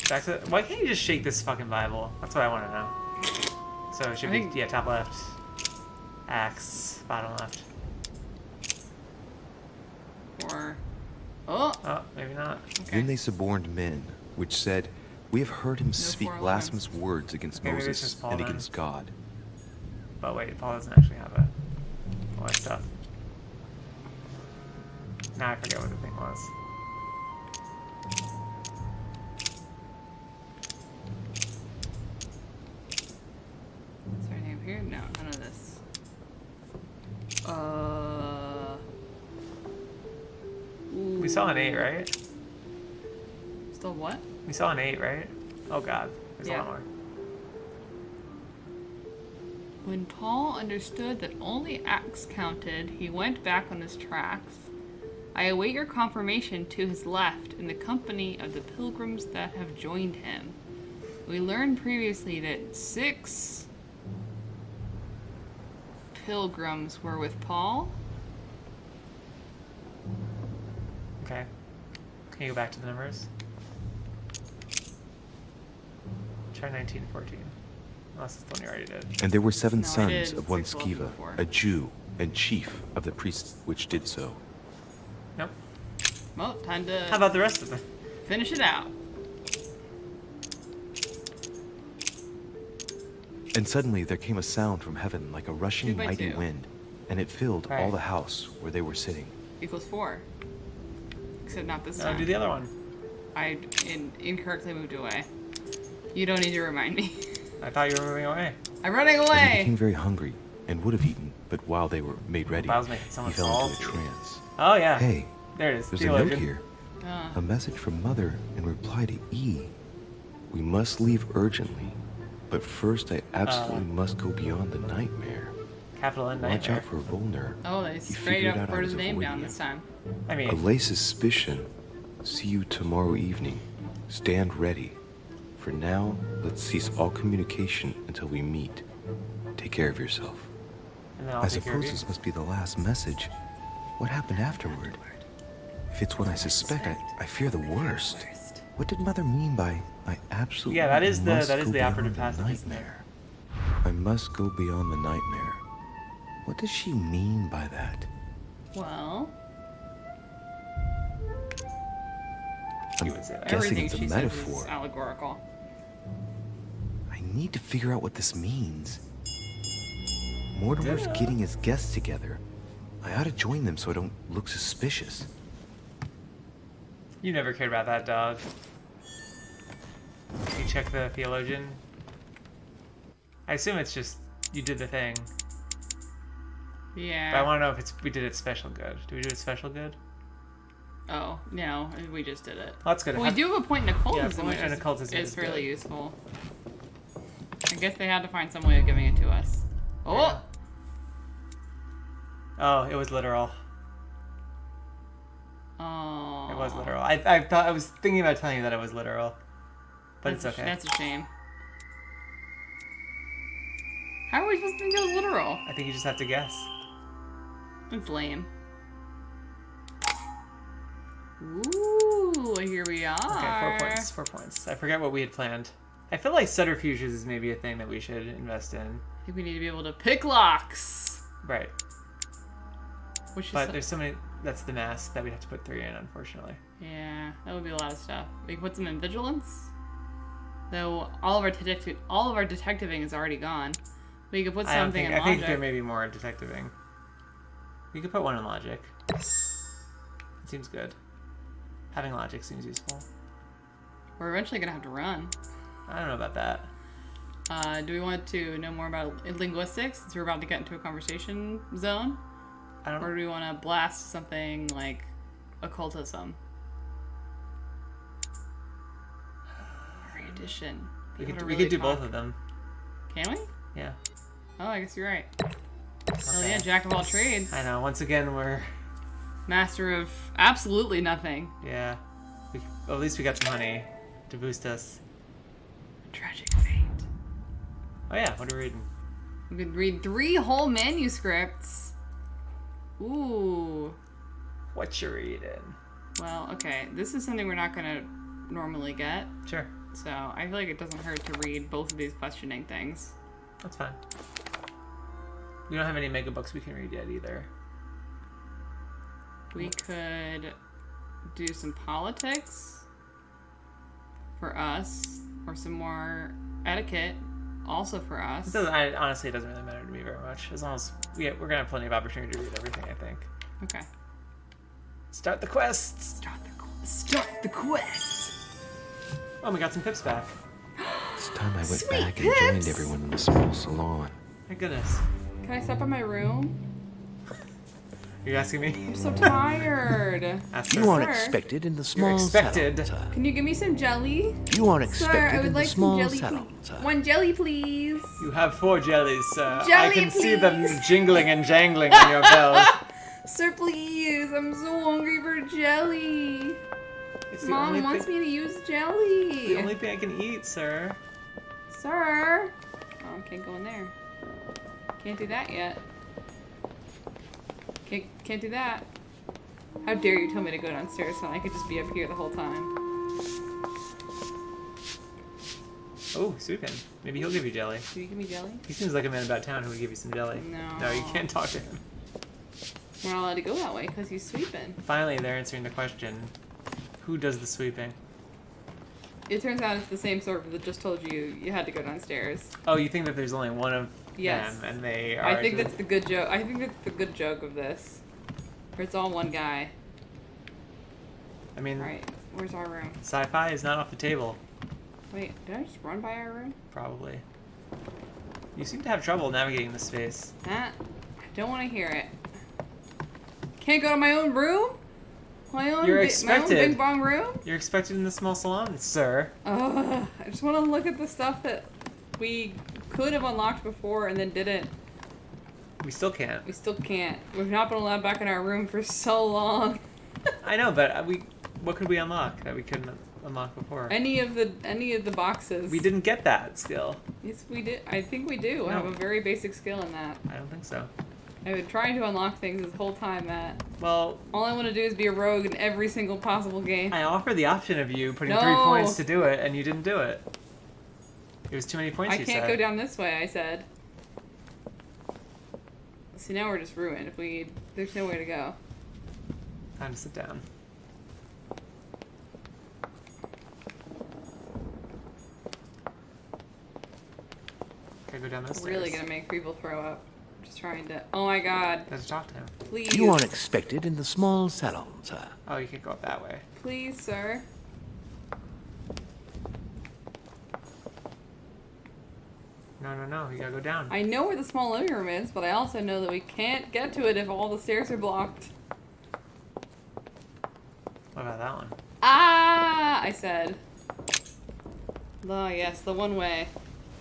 Back to why can't you just shake this fucking Bible? That's what I want to know. So it should I be think- yeah, top left. Acts, bottom left. Or... Oh! Oh, maybe not. Okay. Then they suborned men, which said, "We have heard him speak 4:11. blasphemous words against Maybe this Moses is Paul and then. against God." But wait, Paul doesn't actually have a all that stuff. Now I forget what the thing was. Is there anything here? No, none of this. We saw an 8, right? Still what? We saw an 8, right? Oh god, there's a Yeah. lot more. When Paul understood that only acts counted, he went back on his tracks. I await your confirmation to his left in the company of the pilgrims that have joined him. We learned previously that 6 pilgrims were with Paul. Okay. Can you go back to the numbers? Try 19 and 14. Unless it's the one you already did. And there were 7 No, I sons did of one 6, 12, Sceva, 4. a Jew and chief of the priests which did so. Nope. Well, time to How about the rest of them? finish it out. And suddenly there came a sound from heaven like a 2 rushing by mighty 2. wind, and it filled all Right. the house where they were sitting. Equals 4. Except not this No, time. do the other one. I incorrectly moved away. You don't need to remind me. I thought you were moving away. I'm running And he away! became very hungry and would have eaten, but while they were made ready, I was making he someone fell into a salty. trance. Oh yeah. Hey, There it is. there's a note Theologian. here. Ah. A message from Mother in reply to E. We must leave urgently, but first I absolutely must go beyond the nightmare. Capital N Watch nightmare. out for Volner. Oh, they He straight figured up out I wrote was his name avoiding down him. this time. I mean, Allay suspicion. See you tomorrow evening. Stand ready. For now, let's cease all communication until we meet. Take care of yourself. and then I'll I take care of suppose you. this must be the last message. What happened afterward? If it's what I suspect, I fear the worst. What did Mother mean by I absolutely Yeah, that is the- must that is go the beyond operative the passage, isn't it? nightmare? I must go beyond the nightmare. What does she mean by that? Well, I'm You would say that. guessing everything it's a she says metaphor. is allegorical. I need to figure out what this means. Mortimer's getting his guests together. I ought to join them so I don't look suspicious. You never cared about that dog. You check the theologian. I assume it's just you did the thing. Yeah. But I want to know if we did it special good. Do we do it special good? Oh, no, we just did it. Well, that's good. Well, we do have a point in occultism, point which in occultism is is fairly good. useful. I guess they had to find some way of giving it to us. Oh! Yeah. Oh, it was literal. Oh. It was literal. I thought I was thinking about telling you that it was literal, but it's okay. That's a shame. How are we supposed to think it was literal? I think you just have to guess. It's lame. Ooh, here we are. Okay, 4 points. 4 points. I forget what we had planned. I feel like subterfuges is maybe a thing that we should invest in. I think we need to be able to pick locks. Right. Which is But there's so many. That's the mask that we'd have to put 3 in, unfortunately. yeah, that would be a lot of stuff. We can put some in vigilance. Though all of our detectiving is already gone. We could put something in I logic. think there may be more detectiving. We could put 1 in logic. It seems good. Having logic seems useful. We're eventually gonna have to run. I don't know about that. Do we want to know more about linguistics since we're about to get into a conversation zone? I don't Or do we want to blast something like occultism? Erudition. We People could, to we really could do talk. both of them. Can we? Yeah. Oh, I guess you're right. Hell Okay. yeah, jack of all trades. I know. Once again, we're... Master of absolutely nothing. Yeah. Well, at least we got some honey to boost us. Tragic fate. Oh yeah, what are we reading? We could read 3 whole manuscripts. Ooh. What you reading? Well, okay. This is something we're not gonna normally get. Sure. So I feel like it doesn't hurt to read both of these questioning things. That's fine. We don't have any mega books we can read yet either. We could do some politics for us, or some more etiquette also for us. Honestly, it doesn't really matter to me very much. As long as we're gonna have plenty of opportunity to read everything, I think. Okay. Start the quests. Start the quest. Oh, we got some pips back. This time I went Sweet back and joined pips! everyone in the small salon. My goodness. Can I step by my room? Are you asking me? I'm so tired. Ask You her. aren't Sir. expected in the You're small expected. salon, sir. Can you give me some jelly? You aren't Sir, expected I would in like the some small jelly, salon, please. sir. One jelly, please. You have 4 jellies, sir. I Jelly, can see them please. jingling and jangling on your belt. Sir, please. I'm so hungry for jelly. It's the Mom only wants thing, me to use jelly. the only thing I can eat, sir. Sir. Oh, can't go in there. Can't do that yet. Can't do that. How dare you tell me to go downstairs when I could just be up here the whole time? Oh, Sweepin. Maybe he'll give you jelly. Do you give me jelly? He seems like a man about town who would give you some jelly. No. No, you can't talk to him. We're not allowed to go that way because he's sweeping. Finally, they're answering the question. Who does the sweeping? It turns out it's the same server that just told you you had to go downstairs. Oh, you think that there's only one of Yes. them, and they are... I think that's the good joke. I think that's the good joke of this. Where it's all one guy. I mean, Alright, where's our room? sci-fi is not off the table, Wait, did I just run by our room? probably. You seem to have trouble navigating this space. That, I don't want to hear it. Can't go to my own room? My own, You're my own expected. big bong room? You're expected in the small salon, sir. Ugh, I just want to look at the stuff that we could have unlocked before and then didn't. We still can't. We still can't. We've not been allowed back in our room for so long. I know, but what could we unlock that we couldn't unlock before? Any of the boxes. We didn't get that skill. Yes, we did. I think we do. I have a very basic skill in that. I don't think so. I've been trying to unlock things this whole time, Matt. Well, All I want to do is be a rogue in every single possible game. I offered the option of you putting No. 3 points to do it, and you didn't do it. It was too many points, I you can't said. go down this way, I said. See, now we're just ruined. There's nowhere to go. Time to sit down. Can I go down those stairs? Really gonna make people throw up. Just trying to. Oh my god. Let's talk to him. Please. You aren't expected in the small salon, sir. Oh, you can go up that way. Please, sir. No. You gotta go down. I know where the small living room is, but I also know that we can't get to it if all the stairs are blocked. What about that one? Ah! I said. Oh, yes, the one way.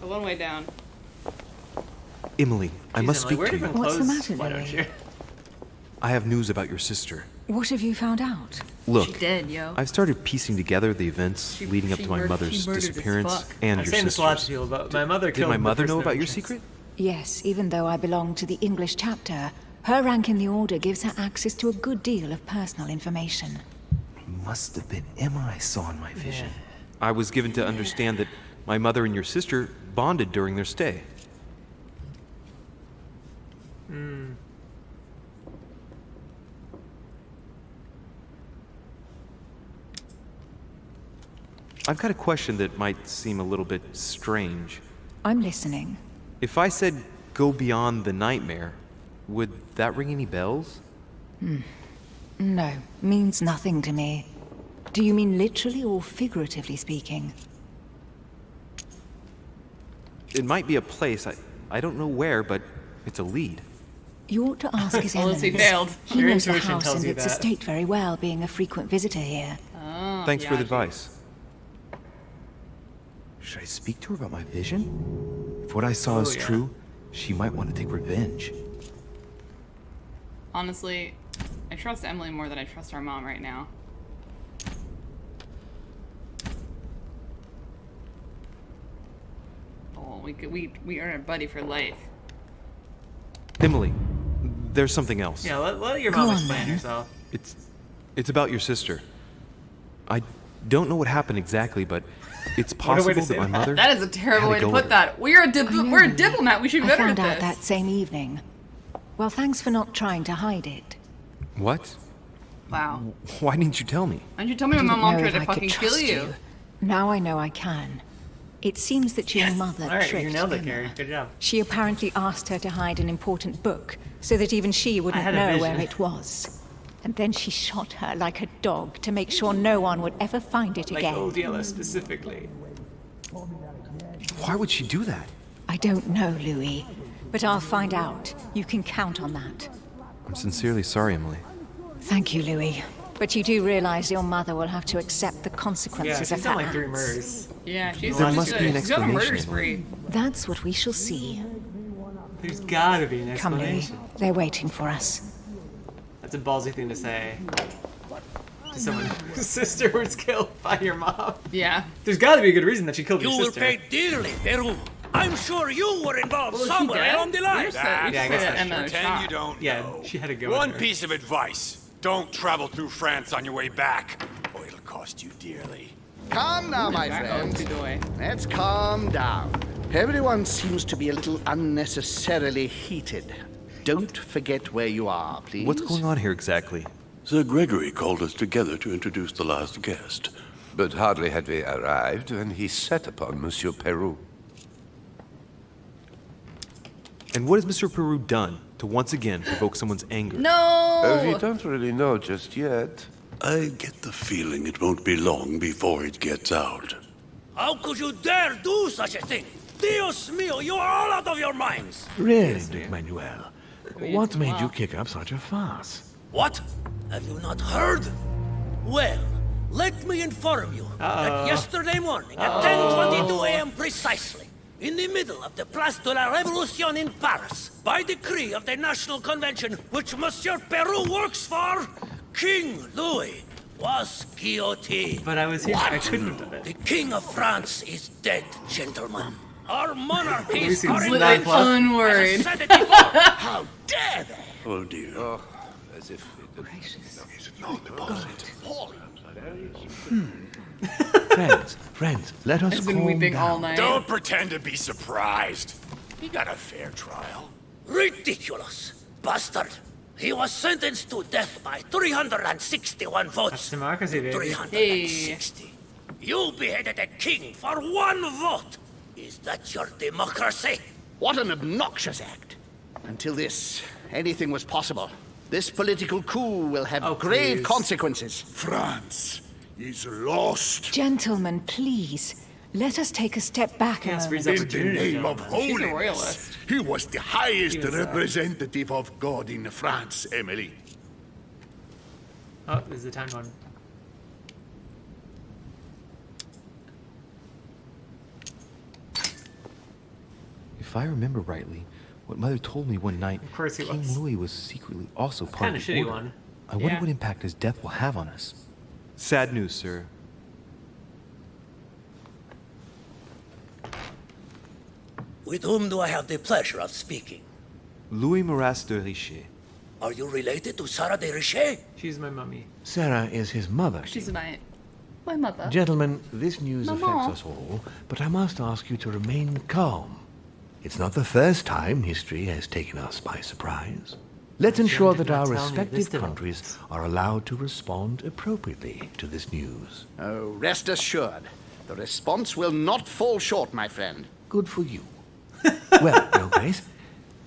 The one way down. Emily, I must Emily, speak wear to you. different What's the clothes, matter, why don't Louis? you? I have news about your sister. What have you found out? Look, She did, yo. I've started piecing together the events leading up to my mother's murdered as disappearance fuck. and I'm your saying this a lot to sister's. people, but my mother Did killed my the mother person know that about your was- secret? Yes, even though I belong to the English chapter, her rank in the Order gives her access to a good deal of personal information. Must have been Emma I saw in my vision. I was given to understand that my mother and your sister bonded during their stay. I've got a question that might seem a little bit strange. I'm listening. If I said go beyond the nightmare, would that ring any bells? No, means nothing to me. Do you mean literally or figuratively speaking? It might be a place, I don't know where, but it's a lead. You ought to ask His Unless he Eminence. failed. He Your knows the intuition house tells and you its that. estate very well, being a frequent visitor here. Oh, Thanks for yeah, the advice. Should I speak to her about my vision? If what I saw is yeah. true, she might want to take revenge. Honestly, I trust Emily more than I trust our mom right now. Oh, we are a buddy for life. Emily, there's something else. Yeah, let your Go mom on, explain then. herself. It's about your sister. I don't know what happened exactly, but it's What a way to possible say that my that. mother. That is a terrible had way to go put with her. that. We're a I know, we're a Louis. diplomat. We should be I better found at out this. that same evening. Well, thanks for not trying to hide it. What? Wow. Why didn't you tell me? Why didn't you tell me I my didn't mom know tried if to I could fucking kill trust you? Now I know I can. It seems that your mother All right, tricked you nailed it, Emma. Carrie. Good job. She apparently asked her to hide an important book so that even she wouldn't had a know vision. where it was. And then she shot her like a dog to make sure no one would ever find it Like again. Odila specifically. Why would she do that? I don't know, Louis, but I'll find out. You can count on that. I'm sincerely sorry, Emily. Thank you, Louis. But you do realize your mother will have to accept the Yeah, consequences she's of her done like 3 acts. murders. Yeah, she's There she's must got- be an she's got a murder explanation. spree. That's what we shall see. There's gotta be an Come, Louis. explanation. They're waiting for us. That's a ballsy thing to say to someone whose sister was killed by your mom. Yeah. There's gotta be a good reason that she killed You your will sister. pay dearly, Peru. I'm sure you were involved Well, is she somewhere dead? along the We line. just said- we Yeah, I just guess said that's Emma was Pretend shot. you don't Yeah, know. she had to go One with her. piece of advice. Don't travel through France on your way back, or it'll cost you dearly. Calm now, my Back friend. on to the way. Let's calm down. Everyone seems to be a little unnecessarily heated. Don't forget where you are, please. What's going on here exactly? Sir Gregory called us together to introduce the last guest. But hardly had we arrived when he set upon Monsieur Peru. And what has Mr. Peru done to once again provoke someone's anger? We No! don't really know just yet. I get the feeling it won't be long before it gets out. How could you dare do such a thing? Dios mío, you are all out of your minds. Really, Duke Manuel? What made you wow. kick up such a fuss? What? Have you not heard? Well, let me inform you that yesterday morning at 10:22 a.m. precisely, in the middle of the Place de la Révolution in Paris, by decree of the National Convention which Monsieur Peru works for, King Louis was guillotined. But I was here. What? I couldn't have done it. The King of France is dead, gentlemen. Our monarchy Louis is seems currently not fluff. Unworried. As I said it before. How dare they? Oh dear. As if Friends, let us I've been calm weeping all down. night. Don't pretend to be surprised. He got a fair trial. Ridiculous. Bastard. He was sentenced to death by 361 votes. That's democracy, baby. 360. You beheaded a king for 1 vote. Is that your democracy? What an obnoxious act. Until this, anything was possible. This political coup will have Oh, grave please. consequences. France is lost. Gentlemen, please. Let us take a step back a moment. In the name of She's a holiness, royalist. he was the highest He was, representative of God in France, Emily. Oh, there's the time one. If I remember rightly, what Mother told me one night, Of course he King was. Louis was secretly also part Kinda of the shitty order. one. I wonder Yeah. what impact his death will have on us. Sad news, sir. With whom do I have the pleasure of speaking? Louis Maras de Richer. Are you related to Sarah de Richer? She's my mummy. Sarah is his mother. She's my mother. Gentlemen, this news Maman. affects us all, but I must ask you to remain calm. It's not the first time history has taken us by surprise. Let's ensure did that not our tell me this respective developed. countries are allowed to respond appropriately to this news. Oh, rest assured, the response will not fall short, my friend. Good for you. Well, Your Grace,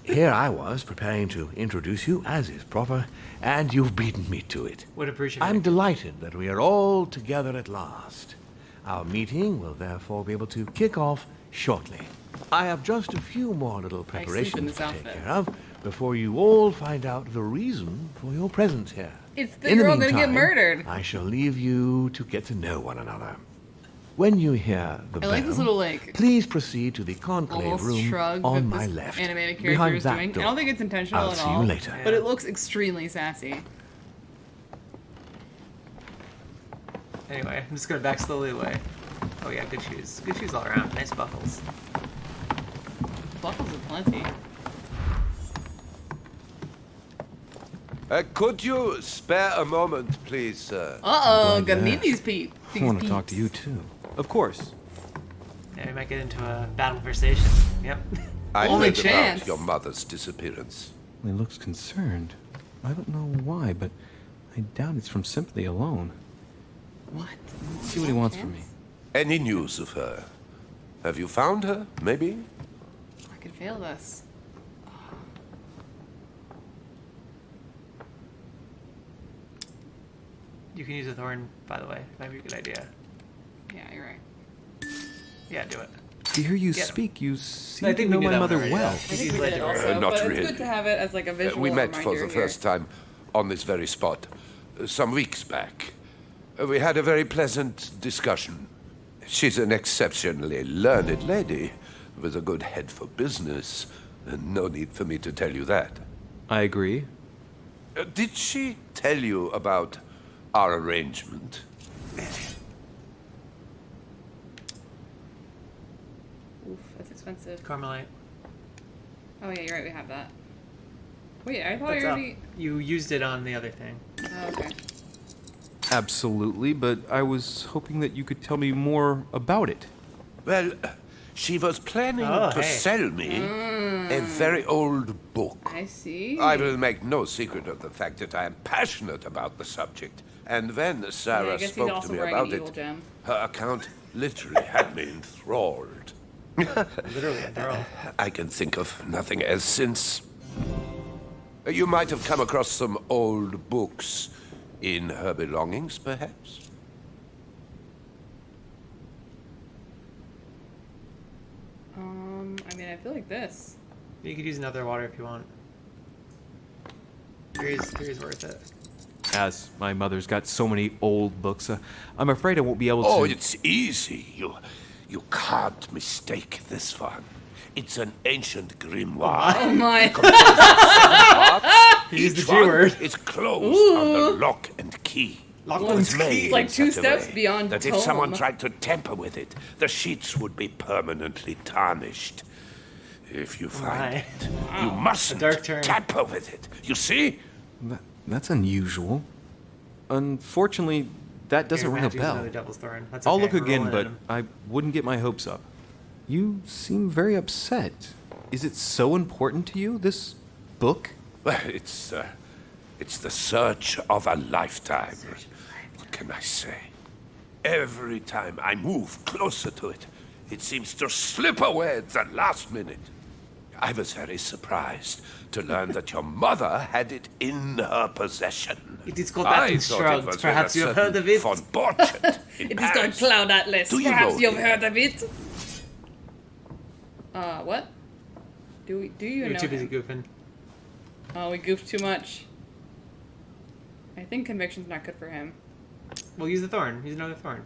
here I was preparing to introduce you as is proper, and you've beaten me to it. Would appreciate I'm it. delighted that we are all together at last. Our meeting will therefore be able to kick off shortly. I have just a few more little sleep in preparations this to take outfit. care of before you all find out the reason for your presence here. It's that In the you're all gonna get meantime, murdered. I shall leave you to get to know one another. When you hear the I bell, like this little, like, please proceed to the conclave almost room shrug on that my this left. animated character behind is that doing. door. I don't think it's intentional I'll at see all. you later. But it looks extremely sassy. Anyway, I'm just gonna back slowly away. Oh yeah, good shoes. Good shoes all around. Nice buckles. Buckles are plenty. Could you spare a moment, please, sir? Uh-oh, gonna need these peeps. I want to talk to you too. Of course. Yeah, we might get into a battle conversation. Yep. I Only heard chance. about your mother's disappearance. He looks concerned. I don't know why, but I doubt it's from sympathy alone. What? Let's see what he wants from me. Any news of her? Have you found her, maybe? I could fail this. You can use a thorn, by the way. Might be a good idea. Yeah, you're right. Yeah, do it. To hear you Get him. speak, you I seem to think know we knew my that mother one already, well. though. I think He's we did legend. also, Not but really. it's good to have it as like a visual We met for reminder the here. first time on this very spot, some weeks back. We had a very pleasant discussion. She's an exceptionally learned lady, with a good head for business, and no need for me to tell you that. I agree. Did she tell you about our arrangement? Oof, that's expensive. Carmelite. Oh yeah, you're right. We have that. Wait, I thought What's I up? already. You used it on the other thing. Oh, okay. Absolutely, but I was hoping that you could tell me more about it. Well, she was planning Oh, to hey. sell me a very old book. I see. I will make no secret of the fact that I am passionate about the subject. And when Yeah, Sarah I guess he's spoke to also me wearing about an evil it, gem. her account literally had me enthralled. Literally, a girl. I can think of nothing else since. You might have come across some old books in her belongings, perhaps? I mean, I feel like this. You could use another water if you want. Three's worth it. As my mother's got so many old books, I'm afraid I won't be able to. Oh, it's easy. You can't mistake this one. It's an ancient grimoire. Oh my! Use the Each G one word. is closed under lock and key. Lock It and was key. made It's like in 2 such a steps way beyond that if someone tome. tried to tamper with it, the sheets would be permanently tarnished. If you find my. it, you mustn't Dark turn. tamper with it. You see? That's unusual. Unfortunately, that doesn't Here, ring a Matt, use bell. another Devil's Thorn. That's I'll okay, look we're again, rolling but him. I wouldn't get my hopes up. You seem very upset. Is it so important to you, this book? Well, it's the search of a lifetime. What can I say? Every time I move closer to it, it seems to slip away at the last minute. I was very surprised to learn that your mother had it in her possession. It is called I Atlas thought it Shrugged. was Perhaps with you a have heard of it. Von Borchet in It is called Paris. Cloud Atlas. Do you Perhaps know you've him? heard of it. What? Do you You're know too busy him? goofing. Oh, we goofed too much. I think conviction's not good for him. Well, use the thorn. Use another thorn.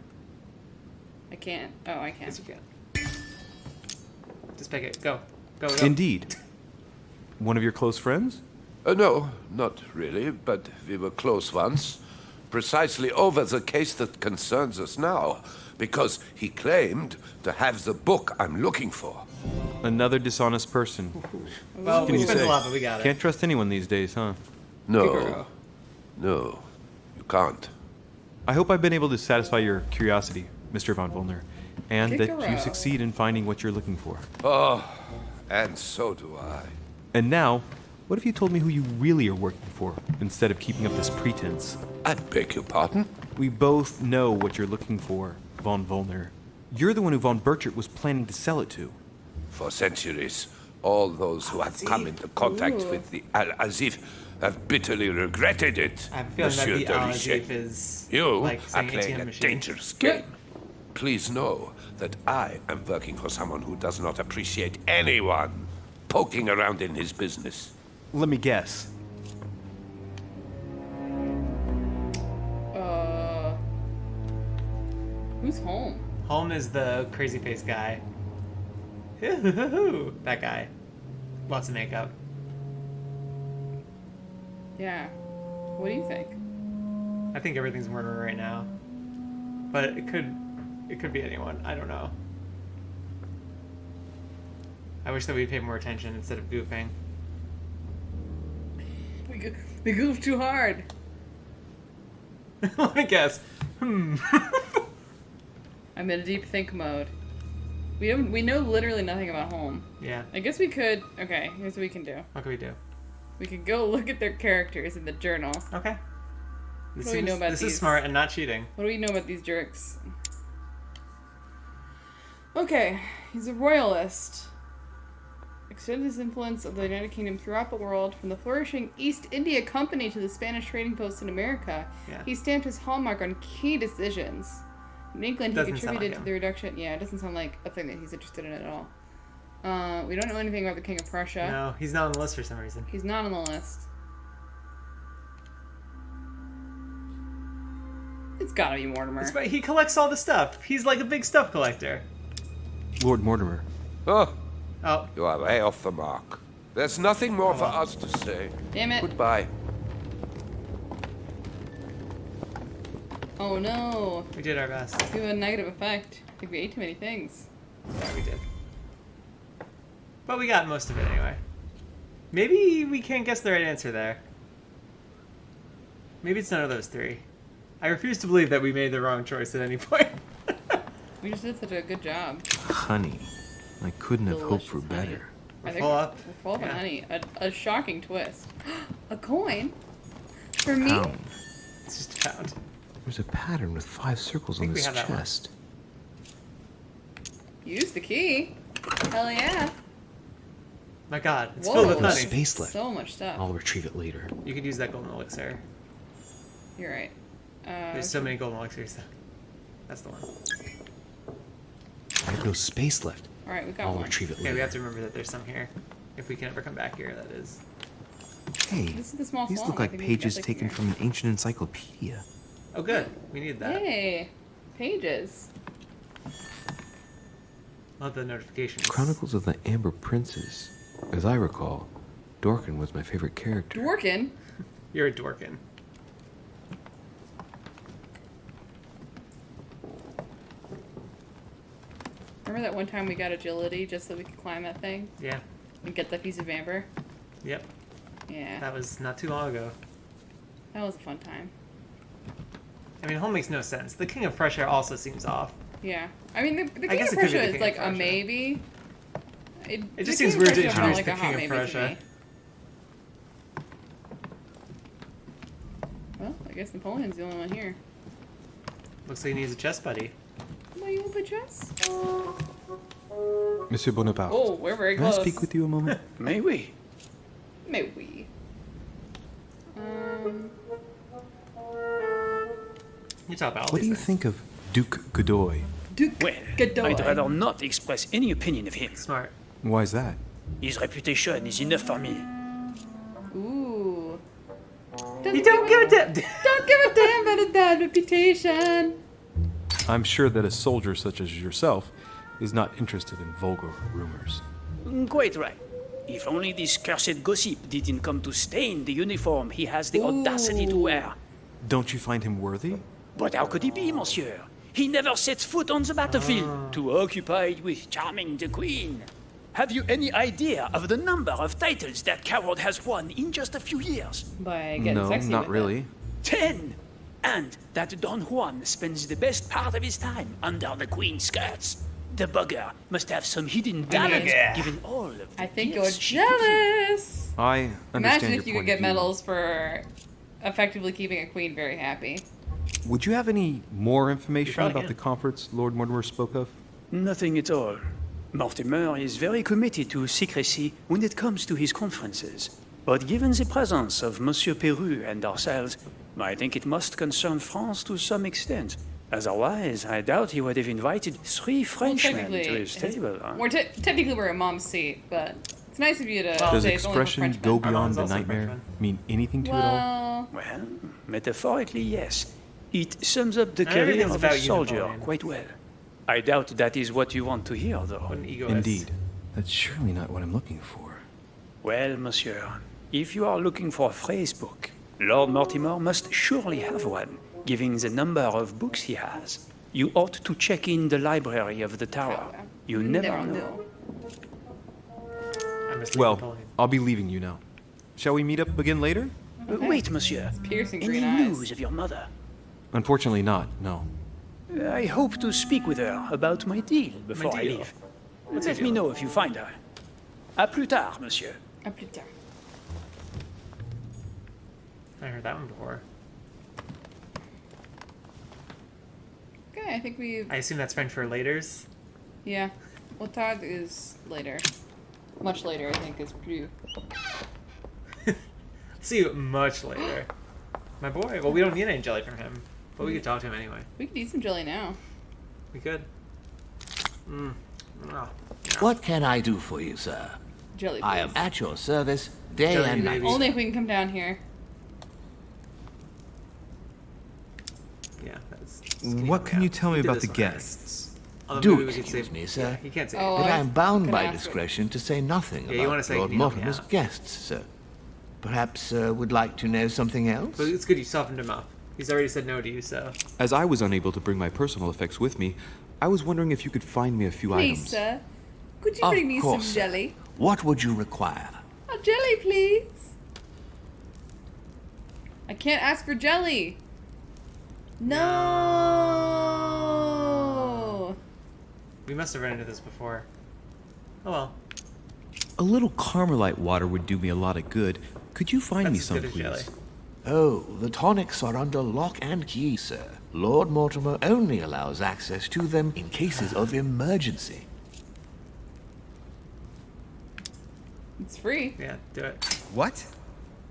I can't. Oh, I can. Yes, you can. Just pick it. Go. Go, go. Indeed. One of your close friends? No, not really, but we were close once. Precisely over the case that concerns us now, because he claimed to have the book I'm looking for. Another dishonest person. Well, Can we you spent say? a lot, but we got it. Can't trust anyone these days, huh? No. No, you can't. I hope I've been able to satisfy your curiosity, Mr. von Volner, and that you Figaro. succeed in finding what you're looking for. Oh, and so do I. And now, what if you told me who you really are working for, instead of keeping up this pretense? I beg your pardon? We both know what you're looking for, von Volner. You're the one who von Burchert was planning to sell it to. For centuries, all those who have come into contact with the Al-Azif have bitterly regretted it. I have a feeling that Monsieur the de Al-Azif Richet. is You like are saying playing ATM a machine. dangerous game. Please know that I am working for someone who does not appreciate anyone poking around in his business. Let me guess. Who's home? Holm is the crazy face guy. That guy. Lots of makeup. Yeah. What do you think? I think everything's murder right now. But it could be anyone. I don't know. I wish that we'd pay more attention instead of goofing. We goofed too hard. Let me guess. I'm in a deep think mode. We know literally nothing about home. Yeah. I guess we could. Okay, here's what we can do. What can we do? We could go look at their characters in the journal. Okay. What do we know about this these? is smart and not cheating. What do we know about these jerks? Okay, he's a royalist. Extended his influence of the United Kingdom throughout the world, from the flourishing East India Company to the Spanish trading posts in America. Yeah. He stamped his hallmark on key decisions. In England, he Doesn't sound contributed like to the reduction. Yeah, it doesn't sound like a thing that he's interested in at all. We don't know anything about the King of Prussia. No, he's not on the list for some reason. He's not on the list. It's gotta be Mortimer. That's right, he collects all the stuff. He's like a big stuff collector. Lord Mortimer. Oh, Oh. you are way off the mark. There's nothing more for us to say. Damn it. Goodbye. Oh no. We did our best. We have a negative effect. I think we ate too many things. Yeah, we did. But we got most of it anyway. Maybe we can't guess the right answer there. Maybe it's none of those three. I refuse to believe that we made the wrong choice at any point. We just did such a good job. Honey. I couldn't have hoped for Delicious honey. better. I think full up. We're full of Yeah. honey. A shocking twist. A coin? For me? Pound. It's just a pound. There's a pattern with 5 circles on think we this have that one. chest. Use the key. Hell yeah. My god, it's Whoa. filled with There's honey. space left. So much stuff. I'll retrieve it later. You could use that golden elixir. You're right. There's so many golden elixirs though. That's the one. I have no space left. Alright, we got I'll one. retrieve it Okay, later. we have to remember that there's some here. If we can ever come back here, that is. Hey, This is the small these swamp. look I like think we can pages get taken here. from an ancient encyclopedia. Oh good, we need that. Hey, pages. Love the notifications. Chronicles of the Amber Princes. As I recall, Dorkin was my favorite character. Dworkin. You're a Dworkin. Remember that one time we got agility just so we could climb that thing Yeah. and get that piece of amber? Yep. Yeah, That was not too long ago. that was a fun time. I mean, home makes no sense. The King of Prussia also seems off. Yeah, I mean the I King guess of it could be Prussia the is King like of a Prussia. maybe. It The just King seems of weird to Prussia felt introduce like the a hot King of maybe to Prussia. me. Well, I guess Napoleon's the only one here. Looks like he needs a chess buddy. Well, you want to play chess? Monsieur Bonaparte. Oh, we're very Can I close. speak with you a moment? May we? Maybe. You talk about all What do these you things. think of Duke Godoy? Well, I'd rather not express any opinion of him. Smart. Why is that? His reputation is enough for me. Ooh. You don't give a damn. Don't give a damn about his bad reputation. I'm sure that a soldier such as yourself is not interested in vulgar rumors. Quite right. If only this cursed gossip didn't come to stain the uniform he has the audacity to wear. Don't you find him worthy? But how could he be, monsieur? He never sets foot on the battlefield, too occupied with charming the queen. Have you any idea of the number of titles that coward has won in just a few years? By getting No, sexy not with really. 10! And that Don Juan spends the best part of his time under the queen's skirts. The bugger must have some hidden talent, given all of the I think you're gifts she jealous. I understand Imagine your if you point could of get view. medals for effectively keeping a queen very happy. Would you have any more information probably about can. the conference Lord Mortimer spoke of? Nothing at all. Mortimer is very committed to secrecy when it comes to his conferences. But given the presence of Monsieur Peru and ourselves, I think it must concern France to some extent. Otherwise, I doubt he would have invited 3 Frenchmen to his table. Huh? Technically we're at mom's seat, but it's nice of you to Does say it's only for expression Frenchmen. go beyond mom's the also nightmare Frenchman. mean anything to it all? Well, Well, metaphorically, yes. It sums up the career Everything's of a about you, soldier Napoleon. quite well. I doubt that is what you want to hear, though. What an egoist. Indeed. That's surely not what I'm looking for. Well, monsieur, if you are looking for a phrase book, Lord Mortimer must surely have one, given the number of books he has. You ought to check in the library of the tower. You never know. I must leave Well, Napoleon. I'll be leaving you now. Shall we meet up again later? Wait, monsieur. piercing Any green eyes. news of your mother? Unfortunately not, no. I hope to speak with her about my deal before I deal? leave. What's Let your me deal? know if you find her. À plus tard, monsieur. À plus tard. I heard that one before. Okay, I think we've... I assume that's French for laters. Yeah. Well, tard is later. Much later, I think, is plus. See you much later. My boy. Well, we don't need any jelly from him, but we could talk to him anyway. We could eat some jelly now. We could. Oh. What can I do for you, sir? Jelly, please. I am at your service day Jelly, and night. baby. Only if we can come down here. Yeah, that's. What can you tell me We did about the this one already. guests? Although Do maybe we could excuse say- me, sir. Yeah, you can't say. Oh, But I I am bound can by ask discretion to say nothing Yeah, you wanna about say, Lord can you help me Mortimer's out? guests, sir. Perhaps would like to know something else? But it's good you softened him up. He's already said no to you, so. As I was unable to bring my personal effects with me, I was wondering if you could find me a few Please, items. sir. Could you Of bring me course, some sir. jelly? What would you require? A jelly, please. I can't ask for jelly. No. We must have run into this before. Oh well. A little Carmelite water would do me a lot of good. Could you find me That's as some, good as please? jelly. Oh, the tonics are under lock and key, sir. Lord Mortimer only allows access to them in cases of emergency. It's free. Yeah, do it. What?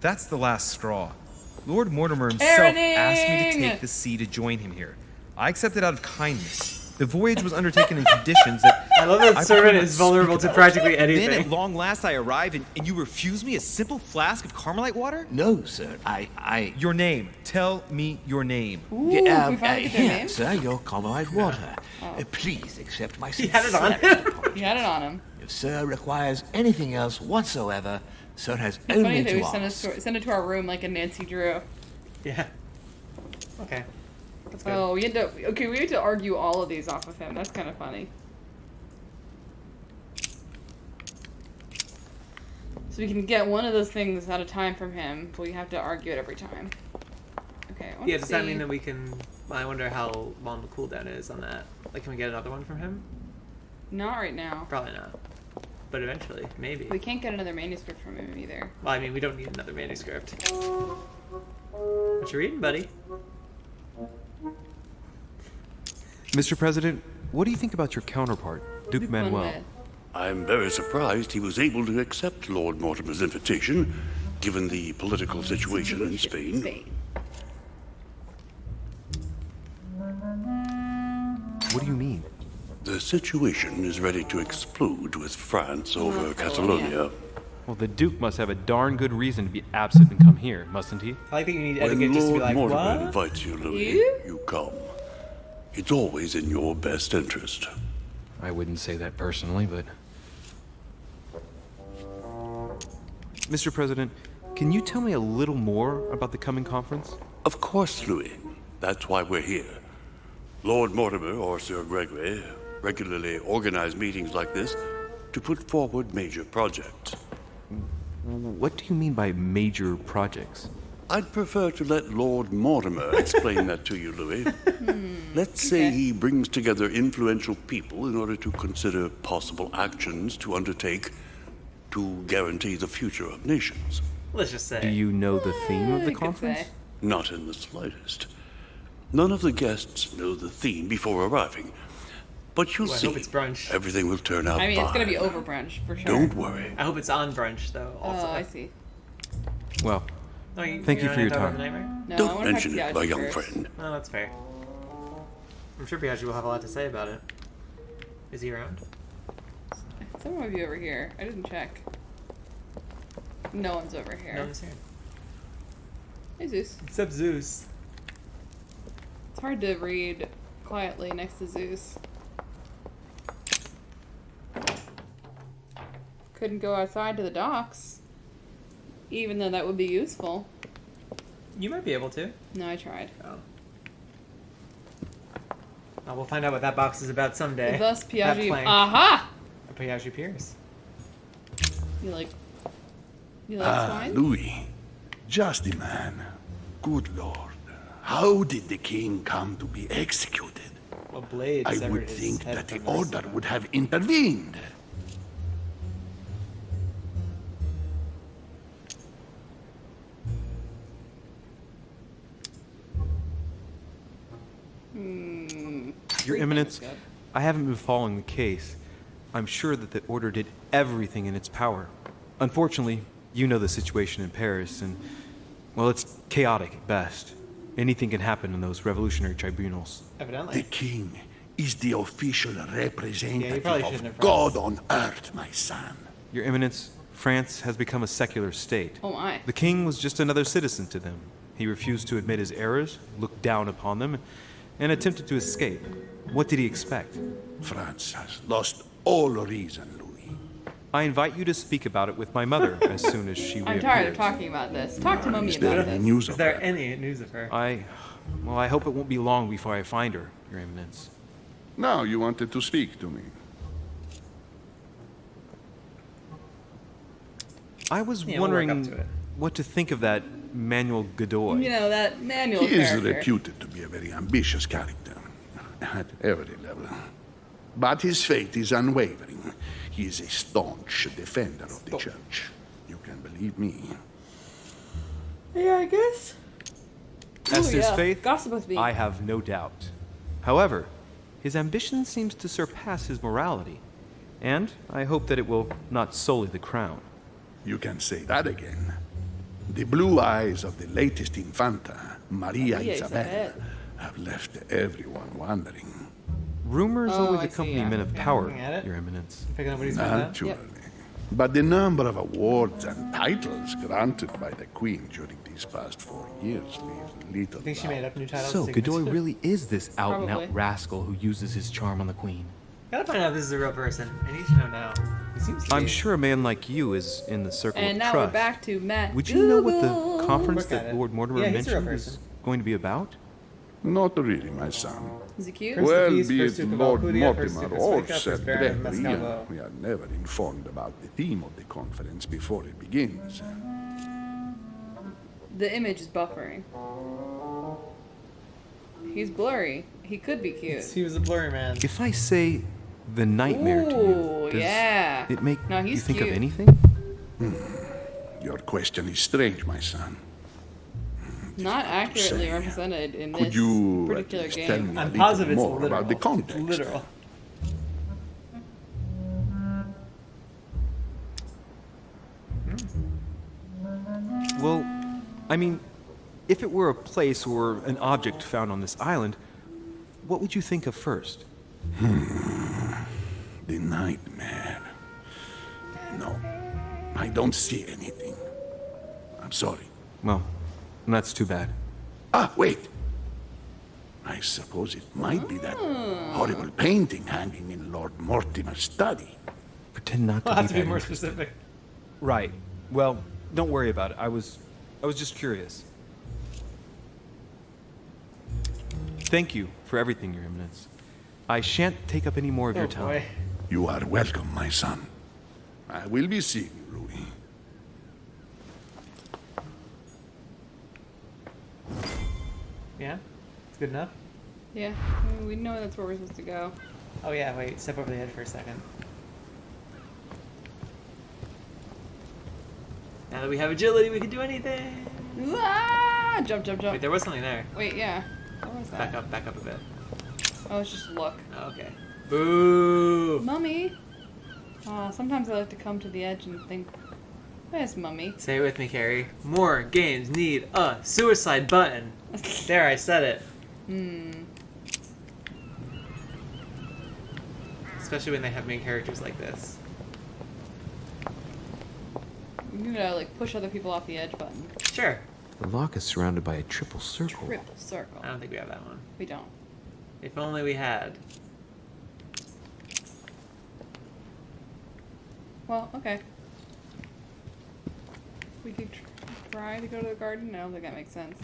That's the last straw. Lord Mortimer himself asked me to Aaroning! take the sea to join him here. I accepted out of kindness. The voyage was undertaken in conditions that I love that prefer servant not is to vulnerable speak to about. practically Then anything. at long last I arrive and you refuse me a simple flask of Carmelite water? No, sir. I... Your name. Tell me your name. Ooh, Yeah, can we finally get their here, names? sir, your Carmelite water. Please accept my He had it on sincere him. apologies. You had it on him. If sir requires anything else whatsoever, sir has It's funny only if they to would ask. send it to our room like a Nancy Drew. Yeah. Okay. That's good. Oh, we had to. Okay, we had to argue all of these off of him. That's kind of funny. So we can get one of those things at a time from him, but we have to argue it every time. Okay. I wanna Yeah, does that see- mean that we can? I wonder how long the cooldown is on that. Like, can we get another one from him? Not right now. Probably not. But eventually, maybe. We can't get another manuscript from him either. Well, I mean, we don't need another manuscript. What you reading, buddy? Mr. President, what do you think about your counterpart, Duke Manuel? I'm very surprised he was able to accept Lord Mortimer's invitation, given the political situation in Spain. What do you mean? The situation is ready to explode with France over Catalonia. Well, the Duke must have a darn good reason to be absent and come here, mustn't he? I like that you need When etiquette just to be Lord like, Mortimer what? invites you, Louis, you come. It's always in your best interest. I wouldn't say that personally, but... Mr. President, can you tell me a little more about the coming conference? Of course, Louis. That's why we're here. Lord Mortimer or Sir Gregory regularly organize meetings like this to put forward major projects. What do you mean by major projects? I'd prefer to let Lord Mortimer explain that to you, Louis. Let's say he brings together influential people in order to consider possible actions to undertake to guarantee the future of nations. Let's just say. Do you know the theme of the conference? Not in the slightest. None of the guests know the theme before arriving. But you'll Ooh, I see. hope it's brunch. Everything will turn out I mean, fine. it's gonna be over brunch for sure. Don't worry. I hope it's on brunch, though, also. Oh, I see. Well, Oh, thank you for your not time. over the night, right? No, I Don't wanna mention talk it, to my Piaget young first. friend. No, that's fair. I'm sure Piaget will have a lot to say about it. Is he around? Someone might be over here. I didn't check. No one's over here. No one's here. Hey, Zeus. Except Zeus. It's hard to read quietly next to Zeus. Couldn't go outside to the docks. Even though that would be useful. You might be able to. No, I tried. Oh. Well, we'll find out what that box is about someday. Thus, That Piaget. plank. Aha! Piaget Pierce. You like swine? Louis. Just the man. Good Lord. How did the king come to be executed? Well, Blade I severed would his think head that the from his- order would have intervened. Your Eminence, I haven't been following the case. I'm sure that the Order did everything in its power. Unfortunately, you know the situation in Paris, and, well, it's chaotic at best. Anything can happen in those revolutionary tribunals. Evidently. The king is the official representative probably shouldn't have of God on earth, my son. Your Eminence, France has become a secular state. Oh my. The king was just another citizen to them. He refused to admit his errors, looked down upon them, and attempted to escape. What did he expect? France has lost all reason, Louis. I invite you to speak about it with my mother as soon as she I'm reappears. tired of talking about this. Talk to Mummy about this. Is there any news of her? Well, I hope it won't be long before I find her, Your Eminence. Now you wanted to speak to me. I was Yeah, we'll work up wondering to it. what to think of that Manuel Godoy. You know, that manual He is character. reputed to be a very ambitious character, at every level. But his faith is unwavering. He is a staunch defender of the church. You can believe me. Yeah, I guess. As Ooh, to his yeah. faith, Gossip with me. I have no doubt. However, his ambition seems to surpass his morality, and I hope that it will not sully the crown. You can say that again. The blue eyes of the latest Infanta, Maria Isabel, have left everyone wondering. Rumors Oh, always I see, accompany yeah. men of Yeah, power, looking at it. Your Eminence. Picking up what he's found out? Naturally. But the number of awards and titles granted by the Queen during these past 4 years leaves little I think she doubt. made up new titles. So, to Godoy consider. really is this out-and-out Probably. rascal who uses his charm on the Queen. Gotta find out if this is a real person. I need to know now. He seems to I'm be. sure a man like you is in the circle And of now trust. we're back to Matt. Would you know what Google. the conference Look at that it. Lord Mortimer Yeah, he's a real mentioned is person. going to be about? Not really, my son. Is he cute? Prince Well, Felice, be First it Duke of Lord Alcudia, First Mortimer Duke of or Sueca, Sir First Baron of Gregory, Mascavo. we are never informed about the theme of the conference before it begins. The image is buffering. He's blurry. He could be cute. He was a blurry man. If I say the nightmare to you, Ooh, does yeah. it make No, you he's think of cute. anything? Your question is strange, my son. Not accurately say. represented in Could this you at particular least game. tell me a I'm little positive it's more literal. about the It's context? literal. Well, I mean, if it were a place or an object found on this island, what would you think of first? The nightmare. No, I don't see anything. I'm sorry. Well, that's too bad. Ah, wait. I suppose it might be that horrible painting hanging in Lord Mortimer's study. Pretend not to We'll be have to be that more interested. specific. Right. Well, don't worry about it. I was just curious. Thank you for everything, Your Eminence. I shan't take up any more of your time. Boy. You are welcome, my son. I will be seeing you, Louis. Yeah? It's good enough? Yeah, we know that's where we're supposed to go. Oh yeah, wait, step over the edge for a second. Now that we have agility, we can do anything! Ah! Jump, jump, jump. Wait, there was something there. Wait, yeah. What was that? Back up a bit. Oh, it's just a look. Oh, okay. Boo! Mummy! Sometimes I like to come to the edge and think, where's Mummy? Say it with me, Carrie. More games need a suicide button. There, I said it. Especially when they have main characters like this. You gotta like push other people off the edge button. Sure. The lock is surrounded by a triple circle. Triple circle. I don't think we have that one. We don't. If only we had. Well, okay. We could try to go to the garden. I don't think that makes sense.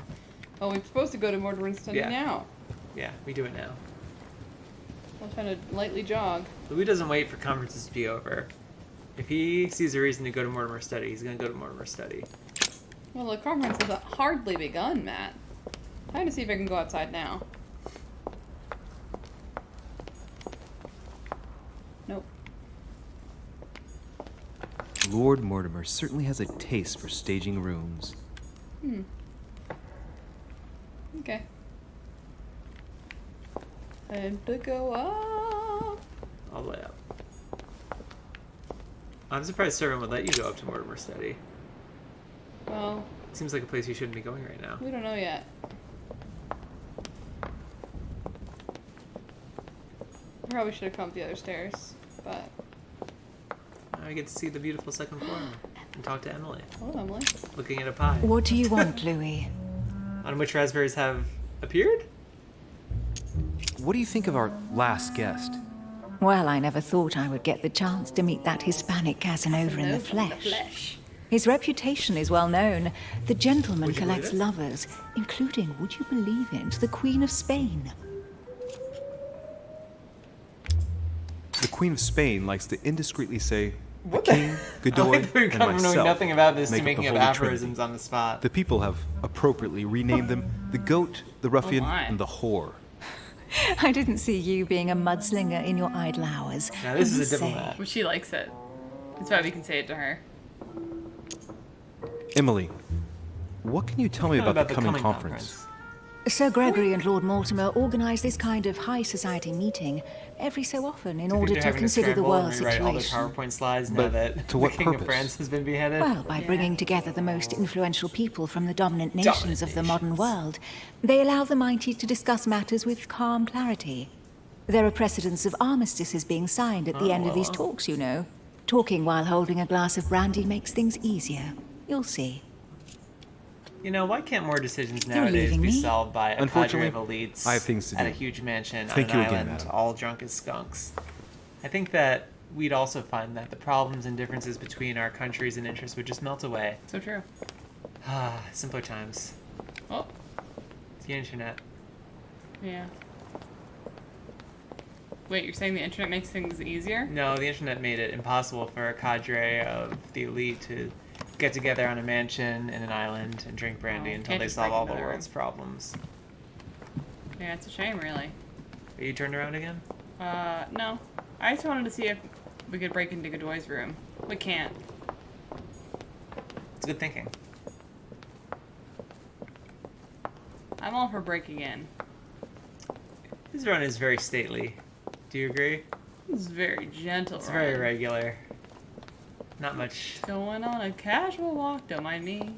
Oh, we're supposed to go to Mortimer and study now. Yeah, we do it now. I'm trying to lightly jog. Louis doesn't wait for conferences to be over. If he sees a reason to go to Mortimer Study, he's gonna go to Mortimer Study. Well, the conference has hardly begun, Matt. Time to see if I can go outside now. Nope. Lord Mortimer certainly has a taste for staging rooms. Okay. Time to go up. All the way up. I'm surprised Servant would let you go up to Mortimer Study. Well, It seems like a place you shouldn't be going right now. we don't know yet. Probably should have come up the other stairs, but... I get to see the beautiful second floor and talk to Emily. Oh, Emily. Looking at a pie. What do you want, Louis? On which raspberries have appeared? What do you think of our last guest? Well, I never thought I would get the chance to meet that Hispanic Casanova in the flesh. His reputation is well known. The gentleman collects lovers, including, would you believe it, the Queen of Spain. The Queen of Spain likes to indiscreetly say, the King, Godoy, We've and come from knowing myself nothing about this to make making the up Holy aphorisms Trinity. on the spot. The people have appropriately renamed them the Goat, the Ruffian, my. and the Whore. I didn't see you being a mudslinger in your idle hours. Now this I is a must say. diplomat. Well, she likes it. That's why we can say it to her. Emily, what can you tell me about the coming conference? Sir Gregory and Lord Mortimer organise this kind of high society meeting every so often in order They're to having consider the scramble and world rewrite all their situation. PowerPoint slides now that to the what King of purpose? France has been beheaded. Well, by bringing together the most influential people from the dominant nations of the modern world, they allow the mighty to discuss matters with calm clarity. There are precedents of armistices being signed at the end of these talks, you know. Talking while holding a glass of brandy makes things easier. You'll see. You know, why can't more decisions You're nowadays leaving be me? solved by a cadre Unfortunately, of elites I have things to at do. a huge mansion Thank on you an again, island, madam. all drunk as skunks? I think that we'd also find that the problems and differences between our countries and interests would just melt away. So true. Ah, simpler times. Oh, The internet. yeah. Wait, you're saying the internet makes things easier? No, the internet made it impossible for a cadre of the elite to get together on a mansion in an island and drink brandy Oh, until can't they just solve break all into the their world's problems. Yeah, it's a shame, really. Are you turned around again? No. I just wanted to see if we could break into Godoy's room. We can't. It's good thinking. I'm all for breaking in. His run is very stately. Do you agree? It's very gentle. It's very Ryan. regular. Not much. Going on a casual walk, don't mind me.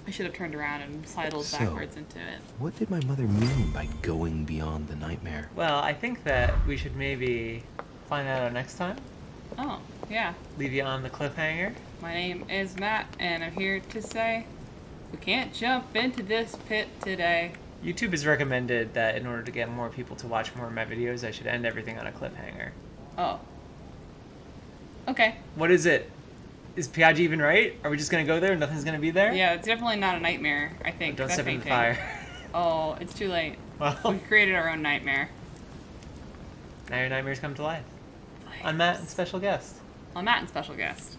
I should have turned around and sidled So- backwards into it. What did my mother mean by going beyond the nightmare? Well, I think that we should maybe find that out next time. Oh, yeah. Leave you on the cliffhanger. My name is Matt, and I'm here to say we can't jump into this pit today. YouTube has recommended that in order to get more people to watch more of my videos, I should end everything on a cliffhanger. Oh. Okay. What is it? Is Piaggi even right? Are we just gonna go there and nothing's gonna be there? Yeah, it's definitely not a nightmare, I think. Don't That step in the painting. fire. Oh, it's too late. Well. We created our own nightmare. Now your nightmares come to life. On Matt and special guest. On Matt and special guest.